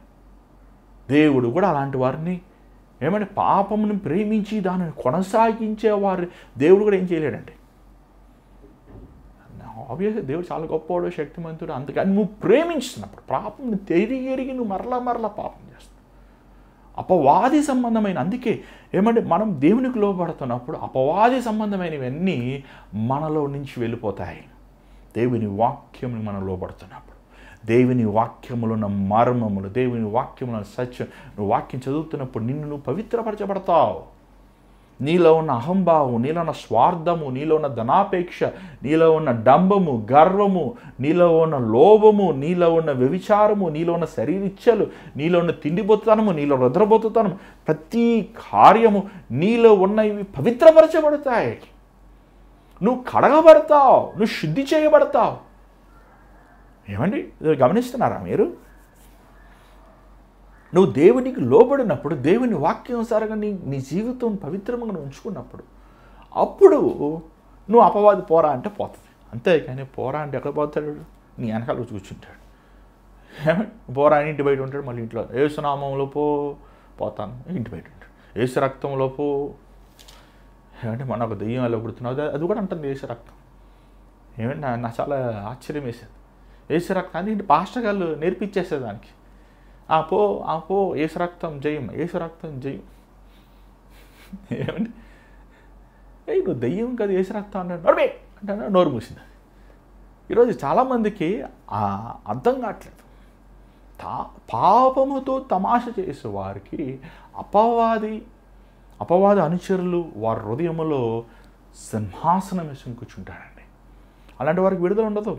దేవుడు కూడా అలాంటి వారిని ఏమంటే పాపమును ప్రేమించి దానిని కొనసాగించేవారు దేవుడు కూడా ఏం చేయలేడండి. ఆబ్వియస్గా దేవుడు చాలా గొప్పవాడు, శక్తిమంతుడు. అందుకని నువ్వు ప్రేమించినప్పుడు పాపం తిరిగి నువ్వు మరలా పాపం చేస్తావు. అపవాది సంబంధమైన, అందుకే ఏమంటే మనం దేవునికి లోబడుతున్నప్పుడు అపవాది సంబంధమైనవన్నీ మనలో నుంచి వెళ్ళిపోతాయి. దేవుని వాక్యముని మనం లోబడుతున్నప్పుడు, దేవుని వాక్యములో ఉన్న మర్మములు, దేవుని వాక్యములో సత్యం, నువ్వు వాక్యం చదువుతున్నప్పుడు నిన్ను నువ్వు పవిత్రపరచబడతావు. నీలో ఉన్న అహంభావం, నీలో ఉన్న స్వార్థము, నీలో ఉన్న ధనాపేక్ష, నీలో ఉన్న డంబము, గర్వము, నీలో ఉన్న లోభము, నీలో ఉన్న వ్యభిచారము, నీలో ఉన్న శరీరిచ్చలు, నీలో ఉన్న తిండిబొత్తుతనము, నీలో రుద్రబొత్తుతనము, ప్రతి కార్యము నీలో ఉన్నవి పవిత్రపరచబడతాయి. నువ్వు కడగబడతావు, నువ్వు శుద్ధి చేయబడతావు. ఏమండి గమనిస్తున్నారా మీరు? నువ్వు దేవునికి లోబడినప్పుడు, దేవుని వాక్యానుసారంగా నీ జీవితం పవిత్రంగా ఉంచుకున్నప్పుడు, అప్పుడు నువ్వు అపవాది పోరా అంటే పోతుంది. అంతేకాని పోరా అంటే ఎక్కడ పోతాడు? నీ వెనకాల కూర్చుంటాడు. పోరా అని ఇంటి బయట ఉంటాడు, మళ్ళీ ఇంట్లో ఏసునామంలో పోతాను ఇంటి బయట ఉంటాడు. ఏసు రక్తంలో ఏమంటే మన ఒక దెయ్యం ఎలా పుడుతున్నావు అది కూడా అంటుంది ఏసు రక్తం. ఏమంటే నాకు చాలా ఆశ్చర్యం వేసేది. ఏసు రక్తం అంటే ఇంటి పాస్టర్ గారు నేర్పించేసేదానికి. పో ఏసు రక్తం జయం, ఏసు రక్తం జయం. ఏమండి నువ్వు దెయ్యం కదా ఏసు రక్తం అన్నాడు, నోర్మే అంటే నోరు మూసింది. ఈరోజు చాలామందికి అర్థం కావట్లేదు. పాపముతో తమాష చేసే వారికి అపవాది అనుచరులు వారి హృదయములో సింహాసనం వేసుకుని కూర్చుంటాడండి. అలాంటి వారికి విడుదల ఉండదు.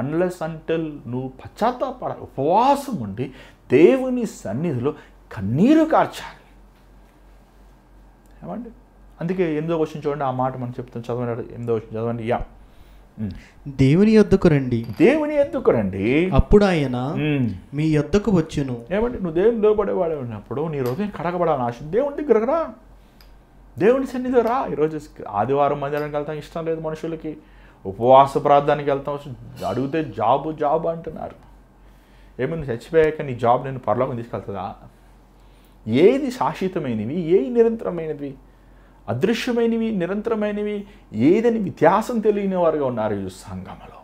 అన్లెస్ అంటిల్ నువ్వు పశ్చాత్తాపడ, ఉపవాసం ఉండి దేవుని సన్నిధిలో కన్నీరు కార్చాలి. ఏమండి అందుకే 8వ వచనం చూడండి, ఆ మాట మనం చెప్తాం. చదవండి 8వ వచనం చదవండి. దేవుని యొద్దకు రండి, దేవుని ఎద్దుకు రండి, అప్పుడు ఆయన మీ యొద్దకు వచ్చును. ఏమంటే నువ్వు దేవుని నిలబడేవాడే ఉన్నప్పుడు నీ హృదయం కడగబడాలని ఆశ, దేవుని దగ్గరకు రా, దేవుని సన్నిధిలో రా. ఈరోజు ఆదివారం మందిరానికి వెళ్తాం ఇష్టం లేదు మనుషులకి, ఉపవాస ప్రార్థనకి వెళ్తాం, అడిగితే జాబు అంటున్నారు. ఏమైనా చచ్చిపోయాక నీ జాబ్ నేను పరలోకం తీసుకెళ్తుందా? ఏది శాశ్వతమైనవి, ఏది నిరంతరమైనవి, అదృశ్యమైనవి, నిరంతరమైనవి, ఏదని వ్యత్యాసం తెలియని వారుగా ఉన్నారు ఈ సంఘంలో.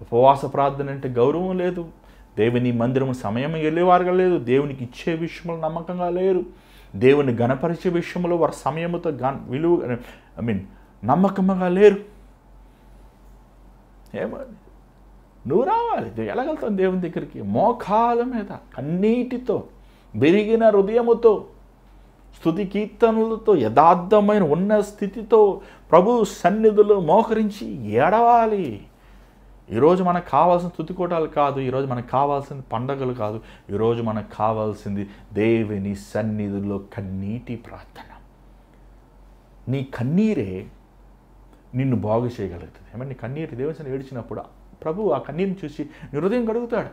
ఉపవాస ప్రార్థన అంటే గౌరవం లేదు, దేవుని మందిరం సమయం వెళ్ళేవారుగా లేదు, దేవునికి ఇచ్చే విషయంలో నమ్మకంగా లేరు, దేవుని గణపరిచే విషయంలో వారి సమయంతో విలువ నమ్మకంగా లేరు. ఏమని నువ్వు రావాలి, ఎలాగలుగుతావు దేవుని దగ్గరికి? మోకాల మీద కన్నీటితో, బెరిగిన హృదయముతో, స్తుతి కీర్తనలతో, యథార్థమైన ఉన్న స్థితితో ప్రభు సన్నిధిలో మోకరించి ఏడవాలి. ఈరోజు మనకు కావాల్సిన స్తుతికోటాలు కాదు, ఈరోజు మనకు కావాల్సిన పండగలు కాదు, ఈరోజు మనకు కావాల్సింది దేవుని సన్నిధిలో కన్నీటి ప్రార్థన. నీ కన్నీరే నిన్ను బాగు చేయగలుగుతుంది. ఏమన్నా నీ కన్నీరు దేవుని సన్నిధిలో ఏడ్చినప్పుడు ప్రభు ఆ కన్నీరుని చూసి నీ హృదయం కడుగుతాడు.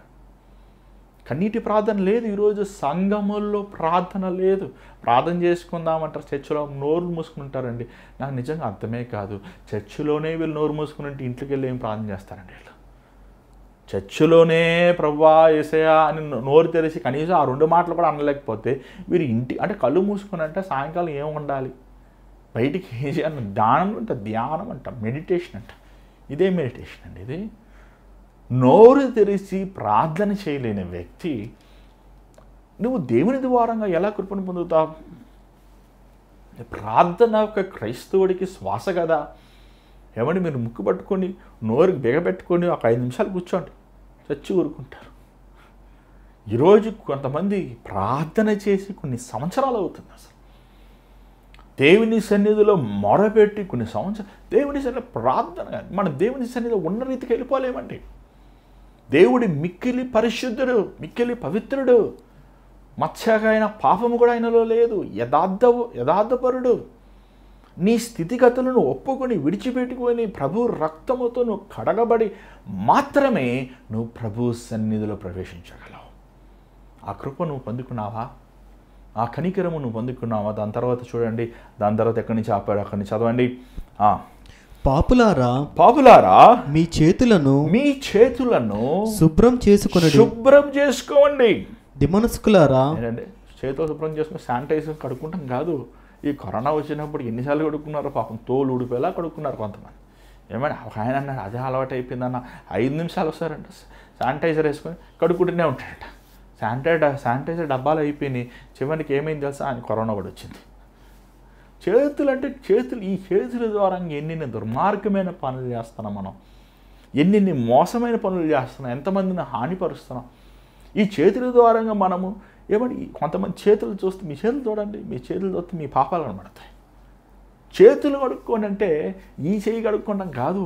కన్నీటి ప్రార్థన లేదు ఈరోజు సంఘముల్లో, ప్రార్థన లేదు. ప్రార్థన చేసుకుందామంటారు, చర్చిలో నోరు మూసుకుంటారండి. నాకు నిజంగా అర్థమే కాదు, చర్చిలోనే వీళ్ళు నోరు మూసుకుని ఉంటే ఇంట్లోకి వెళ్ళి ఏం ప్రార్థన చేస్తారండి వీళ్ళు? చర్చిలోనే ప్రభువా యేసయ్యా అని నోరు తెరిచి కనీసం ఆ 2 మాటలు కూడా అనలేకపోతే వీరు ఇంటి అంటే కళ్ళు మూసుకుని అంటే సాయంకాలం ఏం ఉండాలి? బయటికి ఏం చేయాలి? ధ్యానం అంట, మెడిటేషన్ అంట. ఇదే మెడిటేషన్ అండి ఇది. నోరు తెరిచి ప్రార్థన చేయలేని వ్యక్తి నువ్వు దేవుని ద్వారంగా ఎలా కృపను పొందుతావు? ప్రార్థన ఒక క్రైస్తవుడికి శ్వాస కదా. ఏమంటే మీరు ముక్కు పట్టుకొని నోరుకి బిగబెట్టుకొని ఒక 5 నిమిషాలు కూర్చోండి, చచ్చి ఊరుకుంటారు. ఈరోజు కొంతమంది ప్రార్థన చేసి కొన్ని సంవత్సరాలు అవుతుంది. అసలు దేవుని సన్నిధిలో మొరపెట్టి కొన్ని సంవత్సరాలు దేవుని సన్నిధిలో ప్రార్థన, మన దేవుని సన్నిధిలో ఉన్న రీతికి వెళ్ళిపోలేమండి. దేవుడి మిక్కిలి పరిశుద్ధుడు, మిక్కిలి పవిత్రుడు, మత్స్యగా అయిన పాపము కూడా ఆయనలో లేదు, యథార్థపరుడు. నీ స్థితిగతులను ఒప్పుకొని విడిచిపెట్టుకొని ప్రభు రక్తముతో నువ్వు కడగబడి మాత్రమే నువ్వు ప్రభు సన్నిధిలో ప్రవేశించగలవు. ఆ కృప నువ్వు పొందుకున్నావా? ఆ కనికరము నువ్వు పొందుకున్నావా? దాని తర్వాత చూడండి, దాని తర్వాత ఎక్కడి నుంచి ఆపాడు అక్కడి నుంచి చదవండి. పాపులారా మీ చేతులను శుభ్రం చేసుకోండి. దిమనస్కులారా, ఏంటంటే చేతులు శుభ్రం చేసుకుని శానిటైజర్ కడుక్కుంటాం కాదు. ఈ కరోనా వచ్చినప్పుడు ఎన్నిసార్లు కడుక్కున్నారో పాపం, తోలు ఊడిపోయేలా కడుక్కున్నారు కొంతమంది. ఏమైనా ఒక ఆయన అన్నాడు, అదే అలవాటు అయిపోయిందన్న. 5 నిమిషాలు వస్తారంట, శానిటైజర్ వేసుకొని కడుక్కుంటూనే ఉంటాడంట. శానిటైజర్ డబ్బాలు అయిపోయినాయి. చివరికి ఏమైంది తెలుసా? ఆయన కరోనా కూడా వచ్చింది. చేతులు అంటే ఈ చేతుల ద్వారా ఎన్ని దుర్మార్గమైన పనులు చేస్తున్నాం మనం, ఎన్ని మోసమైన పనులు చేస్తున్నాం, ఎంతమందిని హానిపరుస్తున్నాం. ఈ చేతుల ద్వారా మనము ఏమంటే కొంతమంది చేతులు చూస్తే, మీ చేతులు చూడండి, మీ చేతులు చూస్తే మీ పాపాలు కనబడతాయి. చేతులు కడుక్కోండి అంటే ఈ చేయి కడుక్కోవడం కాదు,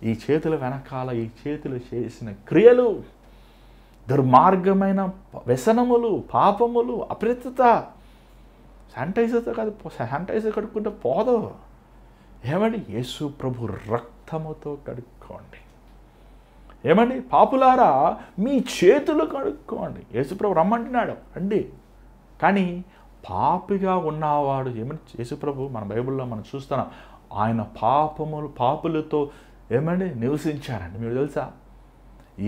ఈ చేతుల వెనకాల ఈ చేతులు చేసిన క్రియలు, దుర్మార్గమైన వ్యసనములు, పాపములు, అపరితత. శానిటైజర్తో కాదు, శానిటైజర్ కడుక్కుంటే పోదు. ఏమండి యేసు ప్రభు రక్తముతో కడుక్కోండి. ఏమండి పాపులారా మీ చేతులు కడుక్కోండి. యేసు ప్రభు రమ్మంటున్నాడు, రండి. కానీ పాపిగా ఉన్నవాడు ఏమంటే యేసు ప్రభు మన బైబిల్లో మనం చూస్తున్నాం, ఆయన పాపులతో ఏమండి నివసించారండి. మీరు తెలుసా?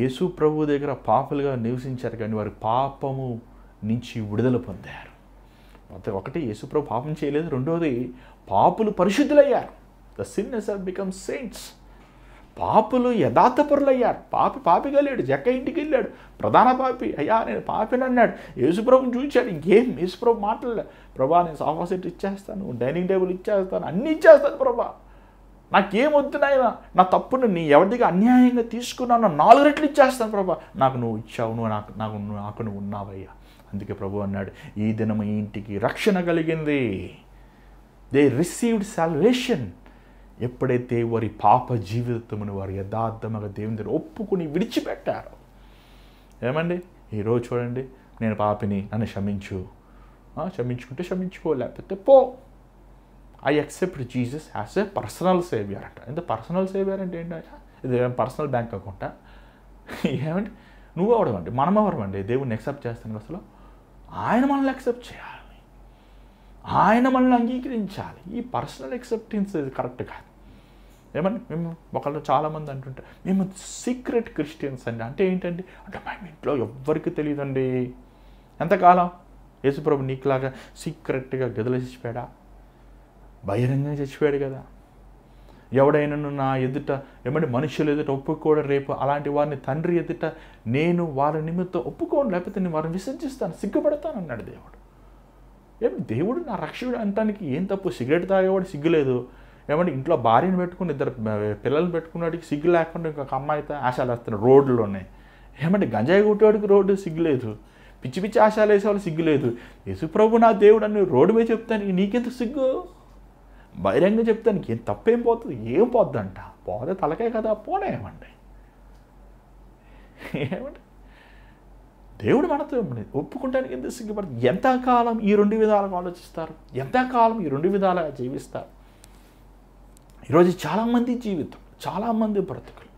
యేసు ప్రభు దగ్గర పాపులుగా నివసించారు, కానీ వారి పాపము నుంచి విడుదల పొందారు. ఒకటి, యేసు ప్రభు పాపం చేయలేదు. రెండోది, పాపులు పరిశుద్ధులయ్యారు. The sinners have become saints. పాపులు యథార్థపరులయ్యారు. పాపిగా లేడు, జక్క ఇంటికి వెళ్ళాడు, ప్రధాన పాపి. అయ్యా నేను పాపిని అన్నాడు. యేసుప్రభుని చూచాడు, ఇంకేం యేసుప్రభు మాట్లాడలే. ప్రభా నేను సోఫా సెట్ ఇచ్చేస్తాను, డైనింగ్ టేబుల్ ఇచ్చేస్తాను, అన్నీ ఇచ్చేస్తాను ప్రభా, నాకేం వద్దునాయన, నా తప్పును నీ ఎవరిదిగా అన్యాయంగా తీసుకున్నాను, 4 రెట్లు ఇచ్చేస్తాను ప్రభా, నాకు నువ్వు ఇచ్చావు, నాకు నువ్వు ఉన్నావయ్యా. అందుకే ప్రభు అన్నాడు, ఈ దినము ఈ ఇంటికి రక్షణ కలిగింది. They received salvation. ఎప్పుడైతే వారి పాప జీవితమును వారు యథార్థముగా దేవుని దగ్గర ఒప్పుకుని విడిచిపెట్టారు. ఏమండి ఈరోజు చూడండి, నేను పాపిని, నన్ను క్షమించుకుంటే క్షమించుకో, లేకపోతే పో. I accept Jesus as a personal saviour అంట. ఎంత పర్సనల్ సేవియర్ అంటే ఏంటంటే ఇది పర్సనల్ బ్యాంక్ అకౌంటా? ఏమంటే నువ్వు అవడమండి, మనం అవడమండి దేవుడిని యాక్సెప్ట్ చేస్తాను. అసలు ఆయన మనల్ని యాక్సెప్ట్ చేయాలి, ఆయన మనల్ని అంగీకరించాలి. ఈ పర్సనల్ యాక్సెప్టెన్స్ కరెక్ట్ కాదు. ఏమని మేము ఒకళ్ళు చాలామంది అంటుంటారు మేము సీక్రెట్ క్రిస్టియన్స్ అండి. అంటే ఏంటండి అంటే మేము ఇంట్లో ఎవ్వరికి తెలియదండి. ఎంతకాలం యేసుప్రభు నీకులాగా సీక్రెట్గా గదిలో చచ్చిపోయాడా? బహిరంగంగా చచ్చిపోయాడు కదా. ఎవడైనా నా ఎదుట ఏమంటే మనుషులు ఎదుట ఒప్పుకోవడం రేపు అలాంటి వారిని తండ్రి ఎదుట నేను వారి నిమిత్తం ఒప్పుకోను, లేకపోతే నేను వారిని విసర్జిస్తాను, సిగ్గుపడతాను అన్నాడు దేవుడు. దేవుడు నా రక్షకుడు అనటానికి ఏం తప్పు? సిగరెట్ తాగేవాడు సిగ్గులేదు. ఏమంటే ఇంట్లో భార్యను పెట్టుకుని 2 పిల్లలు పెట్టుకున్నాడికి సిగ్గు లేకుండా ఇంకొక అమ్మాయితో ఆశాలు వేస్తున్నాడు రోడ్లోనే. ఏమంటే గంజాయి కొట్టేవాడికి రోడ్డు సిగ్గులేదు, పిచ్చి పిచ్చి ఆశాలు వేసేవాళ్ళు సిగ్గులేదు. యేసుప్రభు నా దేవుడు అని రోడ్డు మీద చెప్తాను నీకెందుకు సిగ్గు? బహిరంగ చెప్తానికి ఏం తప్పేం పోతుంది? ఏం పోద్దంట? పోతే తలకే కదా, పోనేమండి. ఏమంటే దేవుడు మనతో ఒప్పుకుంటానికి ఎంత సిగ్గుపడుతుంది? ఎంతకాలం ఈ 2 విధాలుగా ఆలోచిస్తారు? ఎంతకాలం ఈ 2 విధాలుగా జీవిస్తారు? ఈరోజు చాలామంది జీవితం, చాలామంది బ్రతుకులు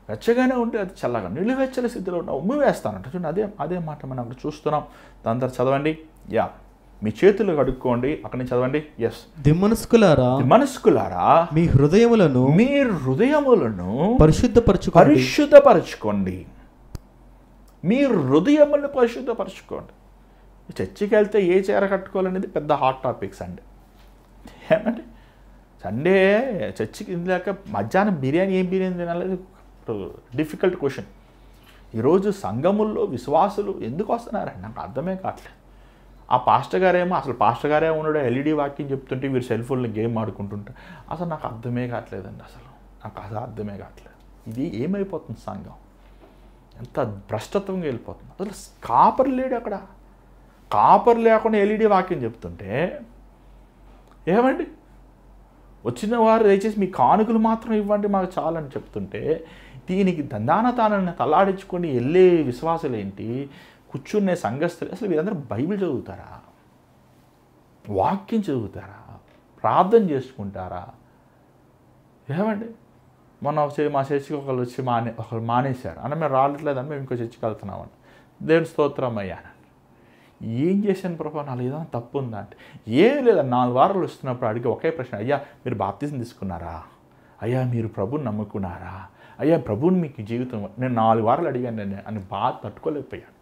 వెచ్చగానే ఉంటే అది చల్లగా నిలువెచ్చల స్థితిలో ఉన్న ఉమ్మి వేస్తానంట. చూడండి, అదే మాట మనం అక్కడ చూస్తున్నాం. దాని తర్వాత చదవండి. మీ చేతులు కడుక్కోండి. అక్కడి నుంచి చదవండి. దిమ్మనస్కులారా మీ హృదయములను పరిశుద్ధపరచుకోండి. మీ హృదయములను పరిశుద్ధపరచుకోండి. చర్చికి వెళ్తే ఏ చీర కట్టుకోవాలనేది పెద్ద హాట్ టాపిక్స్ అండి. ఏమంటే సండే చర్చికి వెళ్ళాక మధ్యాహ్నం ఏం బిర్యానీ తినాలి? Difficult question. ఈరోజు సంఘముల్లో విశ్వాసులు ఎందుకు వస్తున్నారండి? నాకు అర్థమే కావట్లేదు. ఆ పాస్టర్ గారేమో అసలు పాస్టర్ గారే ఉన్నాడు, ఎల్ఈడి వాక్యం చెప్తుంటే వీరు సెల్ ఫోన్లో గేమ్ ఆడుకుంటుంటే అసలు నాకు అర్థమే కావట్లేదండి. నాకు అర్థమే కావట్లేదు. ఇది ఏమైపోతుంది? సంఘం ఎంత భ్రష్టత్వంగా వెళ్ళిపోతుంది. అసలు కాపర్ లేడు అక్కడ. కాపర్ లేకుండా ఎల్ఈడి వాక్యం చెప్తుంటే ఏమండి వచ్చిన వారు దయచేసి మీ కానుకలు మాత్రం ఇవ్వండి మాకు చాలని చెప్తుంటే దీనికి దందానతానని తల్లాడించుకొని వెళ్ళే విశ్వాసులు ఏంటి? కూర్చునే సంఘస్థులు అసలు వీరందరూ బైబిల్ చదువుతారా? వాక్యం చదువుతారా? ప్రార్థన చేసుకుంటారా? ఏమండి మొన్న మా చర్చికి ఒకళ్ళు మానేశారు అన్న, మేము రావట్లేదని మేము ఇంకో చర్చికి వెళ్తున్నామని. దేవుని స్తోత్రం అయ్యాను. ఏం చేశాను ప్రభా? నాలో ఏదైనా తప్పు ఉందా అంటే ఏం లేదా. 4 వారాలు వస్తున్నప్పుడు అడిగి ఒకే ప్రశ్న, అయ్యా మీరు బాప్తిజం తీసుకున్నారా? అయ్యా మీరు ప్రభుని నమ్ముకున్నారా? అయ్యా ప్రభుని మీకు జీవితం నేను 4 వారాలు అడిగాను అని బాధ తట్టుకోలేకపోయాను.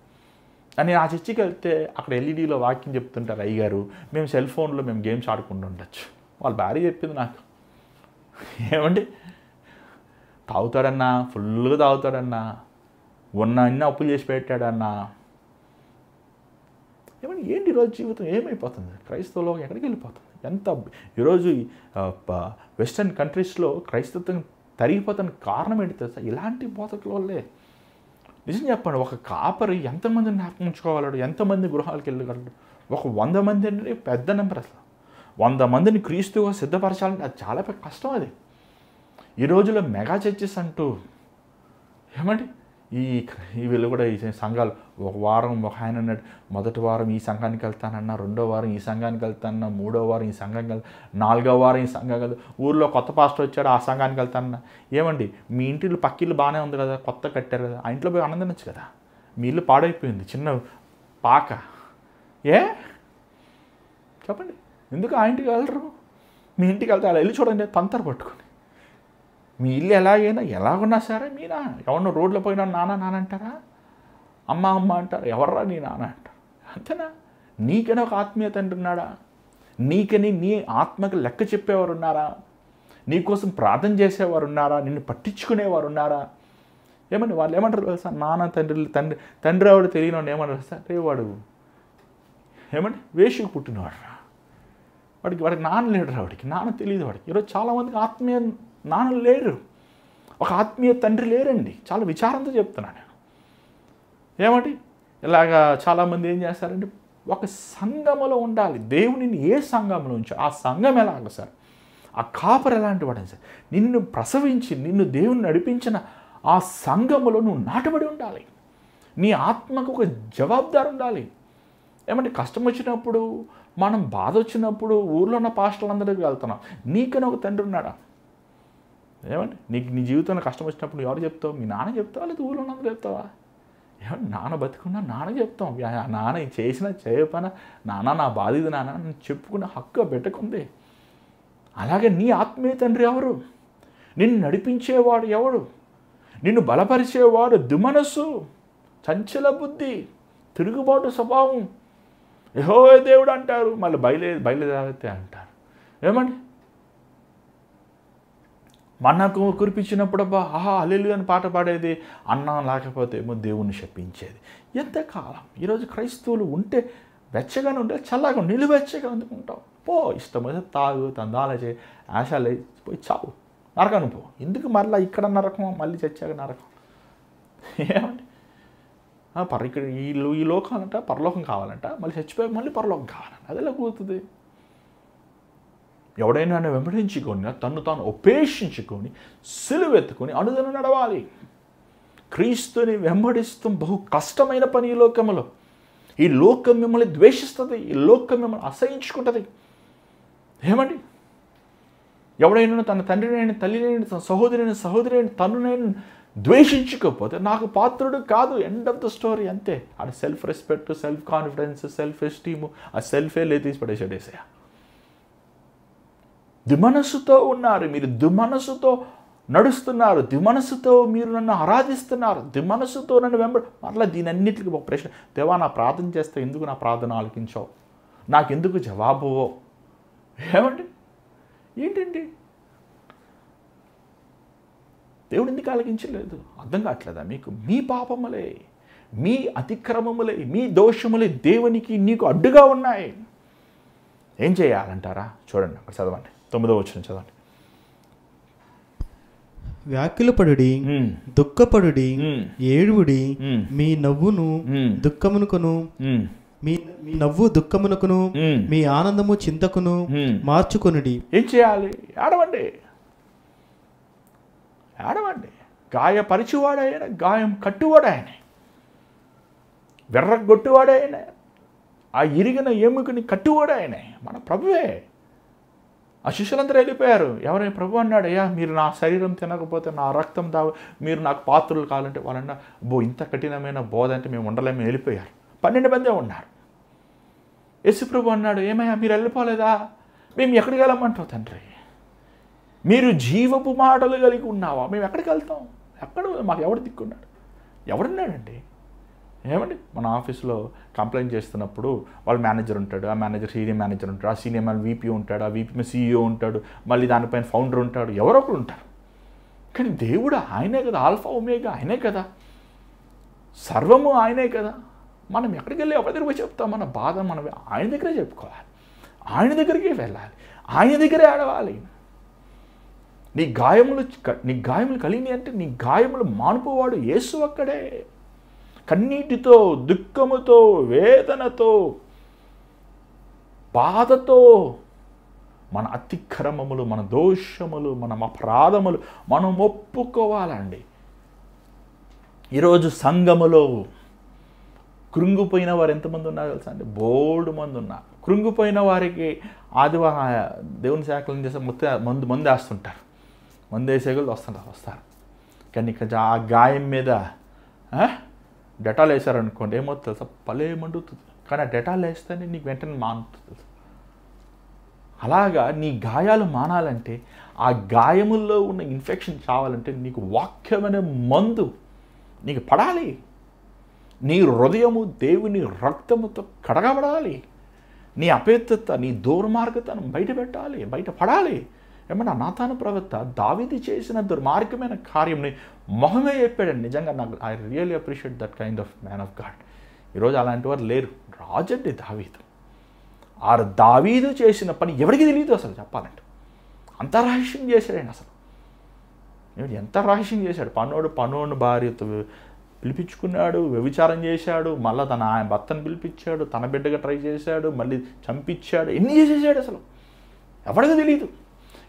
అని ఆ చర్చికి వెళ్తే అక్కడ ఎల్ఈడీలో వాక్యం చెప్తుంటారు అయ్యగారు, మేము సెల్ ఫోన్లో మేము గేమ్స్ ఆడుకుంటూ ఉండొచ్చు. వాళ్ళ భార్య చెప్పింది నాకు, ఏమండి తాగుతాడన్నా, ఫుల్గా తాగుతాడన్నా, అన్నీ అప్పులు చేసి పెట్టాడన్నా. ఏమంటే ఏంటి ఈరోజు జీవితం ఏమైపోతుంది? క్రైస్తవులో ఎక్కడికి వెళ్ళిపోతుంది? ఎంత ఈరోజు వెస్టర్న్ కంట్రీస్లో క్రైస్తత్వం తరిగిపోతున్న కారణం ఏంటి తెలుసా? ఇలాంటి బోధకుల వల్లే. నిజం చెప్పండి, ఒక కాపరి ఎంతమందిని జ్ఞాపకం ఉంచుకోగలడు? ఎంతమంది గృహాలకు వెళ్ళగలడు? ఒక 100 మంది అంటే పెద్ద నెంబర్. అసలు 100 మందిని క్రీస్తుగా సిద్ధపరచాలంటే అది చాలా పెద్ద కష్టం. అది ఈ రోజుల్లో మెగా చర్చెస్ అంటూ ఏమండి వీళ్ళు కూడా ఈ సంఘాలు ఒక వారం ఒక ఆయన అన్నాడు, మొదటి వారం ఈ సంఘానికి వెళ్తానన్నా, 2వ వారం ఈ సంఘానికి వెళ్తానన్నా, 3వ వారం ఈ సంఘానికి వెళ్తా, 4వ వారం ఈ సంఘానికి వెళ్తా, ఊళ్ళో కొత్త పాస్టర్ వచ్చాడు ఆ సంఘానికి వెళ్తానన్నా. ఏమండి మీ ఇంటిలో పక్కిళ్ళు బాగానే ఉంది కదా, కొత్త కట్టారు కదా, ఆ ఇంట్లో పోయి ఆనందించచ్చు కదా. మీ ఇల్లు పాడైపోయింది, చిన్న పాక, చెప్పండి ఎందుకు ఆ ఇంటికి వెళ్ళరు? మీ ఇంటికి వెళ్తే అలా వెళ్ళి చూడండి, తంతర పట్టుకొని. మీ ఇల్లు ఎలాగున్నా సరే మీనా ఎవరినో రోడ్లో పోయినా నాన్న అంటారా? అమ్మ అంటారు. ఎవర్రా నీ నాన్న అంటారు. అంతేనా? నీకని ఒక ఆత్మీయ తండ్రి ఉన్నాడా? నీకని నీ ఆత్మకి లెక్క చెప్పేవారు ఉన్నారా? నీకోసం ప్రార్థన చేసేవారు ఉన్నారా? నిన్ను పట్టించుకునేవారు ఉన్నారా? ఏమని వాళ్ళు ఏమంటారు తెలుసా? నాన్న తండ్రి వాడు తెలియని ఏమంటారు సార్? రే వాడు ఏమంటే వేషకు పుట్టినవాడు రా, వాడికి నాన్న లేడు రా, వాడికి నాన్న తెలియదు వాడికి. ఈరోజు చాలామందికి ఆత్మీయ నాన్న లేరు, ఒక ఆత్మీయ తండ్రి లేరండి. చాలా విచారంతో చెప్తున్నాను నేను. ఏమంటే ఇలాగా చాలామంది ఏం చేస్తారంటే ఒక సంఘములో ఉండాలి. దేవునిని ఏ సంఘంలో ఉంచారు? ఆ సంఘం ఎలాగ సార్? ఆ కాపర్ ఎలాంటి వాడని సార్? నిన్ను ప్రసవించి నిన్ను దేవుని నడిపించిన ఆ సంఘములో నువ్వు నాటబడి ఉండాలి. నీ ఆత్మకు ఒక జవాబుదారు ఉండాలి. ఏమంటే కష్టం వచ్చినప్పుడు, మనం బాధ వచ్చినప్పుడు ఊర్లో ఉన్న పాస్టర్లందరికీ వెళ్తున్నాం. నీకని ఒక తండ్రి ఉన్నాడా? ఏమంటే నీకు నీ జీవితంలో కష్టం వచ్చినప్పుడు ఎవరు చెప్తావు? మీ నాన్న చెప్తావా, లేదా ఊళ్ళో ఉన్నందరూ చెప్తావా? ఏమంటే నాన్న బతుకున్నా నాన్న చెప్తాం. నాన్న ఇది చేసినా చేయకపోయినా, నాన్న నా బాధ ఇది నాన్న అని చెప్పుకునే హక్కు బిడ్డకుంది. అలాగే నీ ఆత్మీయ తండ్రి ఎవరు? నిన్ను నడిపించేవాడు ఎవడు? నిన్ను బలపరిచేవాడు దుమనస్సు, చంచల బుద్ధి, తిరుగుబాటు స్వభావం. యెహోవా దేవుడు అంటారు, మళ్ళీ బయలుదేరితే అంటారు. ఏమండి మన్నాకు కురిపించినప్పుడు ఆహా హల్లెలూయా అని పాట పాడేది, అన్నం లేకపోతే ఏమో దేవుణ్ణి శపించేది. ఎంతకాలం? ఈరోజు క్రైస్తవులు ఉంటే వెచ్చగానే ఉంటే చల్లగా నిలువెచ్చగా అందుకుంటావు. పో, ఇష్టమైతే తాగు, తందాల చేయి, ఆశలే, పోయి చావు, నరకను పో. ఎందుకు మళ్ళీ ఇక్కడ నరకం, మళ్ళీ చచ్చాక నరకం? ఏమండి ఇక్కడ ఈ లోకం అంట పరలోకం కావాలంట, మళ్ళీ చచ్చిపోయాక మళ్ళీ పరలోకం కావాలంట. అదేలా కూతుతుంది? ఎవడైనా వెంబడించుకొని తను తాను ఉపేక్షించుకొని సిలువెత్తుకొని అనుదినం నడవాలి. క్రీస్తుని వెంబడిస్తాం బహు కష్టమైన పని. ఈ లోకంలో ఈ లోకం మిమ్మల్ని ద్వేషిస్తుంది, ఈ లోకం మిమ్మల్ని అసహించుకుంటుంది. ఏమండి ఎవడైనా తన తండ్రిని, తల్లిని, తన సహోదరిని తను నేను ద్వేషించకపోతే నాకు పాత్రుడు కాదు. End of the story. అంతే. అది self respect, self confidence, self esteem, ఆ సెల్ఫే తీసి పడేసాడేసా. దుమనస్సుతో ఉన్నారు మీరు, దుమనస్సుతో నడుస్తున్నారు, దుమనస్సుతో మీరు నన్ను ఆరాధిస్తున్నారు, దుమనస్సుతో నన్ను అట్లా దీని అన్నిటికీ ఒక ప్రశ్న. దేవా, నా ప్రార్థన చేస్తే ఎందుకు నా ప్రార్థన ఆలకించావు? నాకెందుకు జవాబు? ఏమండి ఏంటండి దేవుడు ఎందుకు ఆలకించలేదు? అర్థం కావట్లేదా మీకు? మీ పాపములే, మీ అతిక్రమములే, మీ దోషములే దేవునికి నీకు అడ్డుగా ఉన్నాయి. ఏం చేయాలంటారా? చూడండి, అక్కడ చదవండి, 9వ వచనం చదవండి. వ్యాకులపడుడి, దుఃఖపడుడి, ఏడువుడి, మీ నవ్వును దుఃఖమునకును మీ నవ్వు దుఃఖమునకును మీ ఆనందము చింతకును మార్చుకొనుడి. ఏం చేయాలి? ఏడవండి, ఏడవండి. గాయపరిచివాడాయన, గాయం కట్టువాడాయన, వెర్రగొట్టువాడాయన, ఆ ఇరిగిన ఎముకని కట్టువాడాయన మన ప్రభువే. ఆ శిష్యులందరూ వెళ్ళిపోయారు. ఎవరైనా ప్రభు అన్నాడు, అయ్యా మీరు నా శరీరం తినకపోతే, నా రక్తం మీరు నాకు పాత్రలు కావాలంటే వాళ్ళన్నా, ఇంత కఠినమైన బోధ అంటే మేము ఉండలేము, వెళ్ళిపోయారు. 12 మందే ఉన్నారు. యేసు ప్రభు అన్నాడు, ఏమయ్యా మీరు వెళ్ళిపోలేదా? మేము ఎక్కడికి వెళ్ళమంటావు తండ్రి? మీరు జీవపు మాటలు కలిగి ఉన్నావా? మేము ఎక్కడికి వెళ్తాం? ఎక్కడ మాకు ఎవడు దిక్కున్నాడు? ఎవడున్నాడండి? ఏమండి మన ఆఫీస్లో కంప్లైంట్ చేస్తున్నప్పుడు వాళ్ళ మేనేజర్ ఉంటాడు, ఆ మేనేజర్ సీనియర్ మేనేజర్ ఉంటాడు, ఆ సీనియర్ మేనేజర్ వీపీ ఉంటాడు, ఆ వీపీ CEO ఉంటాడు, మళ్ళీ దానిపైన ఫౌండర్ ఉంటాడు, ఎవరో ఒకరు ఉంటారు. కానీ దేవుడు ఆయనే కదా, ఆల్ఫా ఒమేగా ఆయనే కదా, సర్వము ఆయనే కదా. మనం ఎక్కడికి వెళ్ళి ఎవరి దగ్గర చెప్తాం? మన బాధ మనం ఆయన దగ్గరే చెప్పుకోవాలి, ఆయన దగ్గరికి వెళ్ళాలి, ఆయన దగ్గరే ఆడవాలి. నీ గాయములు కలిగినాయి అంటే నీ గాయములు మానుపోవాడు యేసు అక్కడే. కన్నీటితో, దుఃఖముతో, వేదనతో, బాధతో మన అతిక్రమములు, మన దోషములు, మన అపరాధములు మనం ఒప్పుకోవాలండి. ఈరోజు సంఘములో కృంగిపోయిన వారు ఎంతమంది ఉన్నారు తెలుసా అండి? బోల్డ్ మంది ఉన్నారు. కృంగిపోయిన వారికి ఆదివారం దేవుని శాఖలను చేసే మందు వేస్తుంటారు, మందు వేసేవాళ్ళు వస్తారు. కానీ ఇక్కడ ఆ గాయం మీద డెటాల్ వేసారనుకోండి, ఏమవుతుంది తెలుసా? భలే మండుతుంది. కానీ ఆ డెటాల్ వేస్తేనే నీకు వెంటనే మానుతుంది. అలాగా నీ గాయాలు మానాలంటే, ఆ గాయముల్లో ఉన్న ఇన్ఫెక్షన్ చావాలంటే నీకు వాక్యమైన మందు నీకు పడాలి. నీ హృదయము దేవుని రక్తముతో కడగబడాలి. నీ అపేత్తత, నీ దుర్మార్గతను బయటపడాలి. ఏమన్నా నాతాను ప్రవక్త దావీదు చేసిన దుర్మార్గమైన కార్యంని మొహమే చెప్పాడండి. నిజంగా నాకు I really appreciate that kind of man of God. ఈరోజు అలాంటి వారు లేరు. రాజండి దావీదు. ఆ దావీదు చేసిన పని ఎవరికి తెలియదు అసలు చెప్పాలంటే. అంత రహస్యం చేశాడండి అసలు. ఎంత రహస్యం చేశాడు. పనోడు భార్యతో పిలిపించుకున్నాడు, వ్యభిచారం చేశాడు, మళ్ళీ ఆయన భర్తను పిలిపించాడు, తన బిడ్డగా ట్రై చేశాడు, మళ్ళీ చంపించాడు, ఎన్ని చేసేసాడు అసలు ఎవరికి తెలియదు.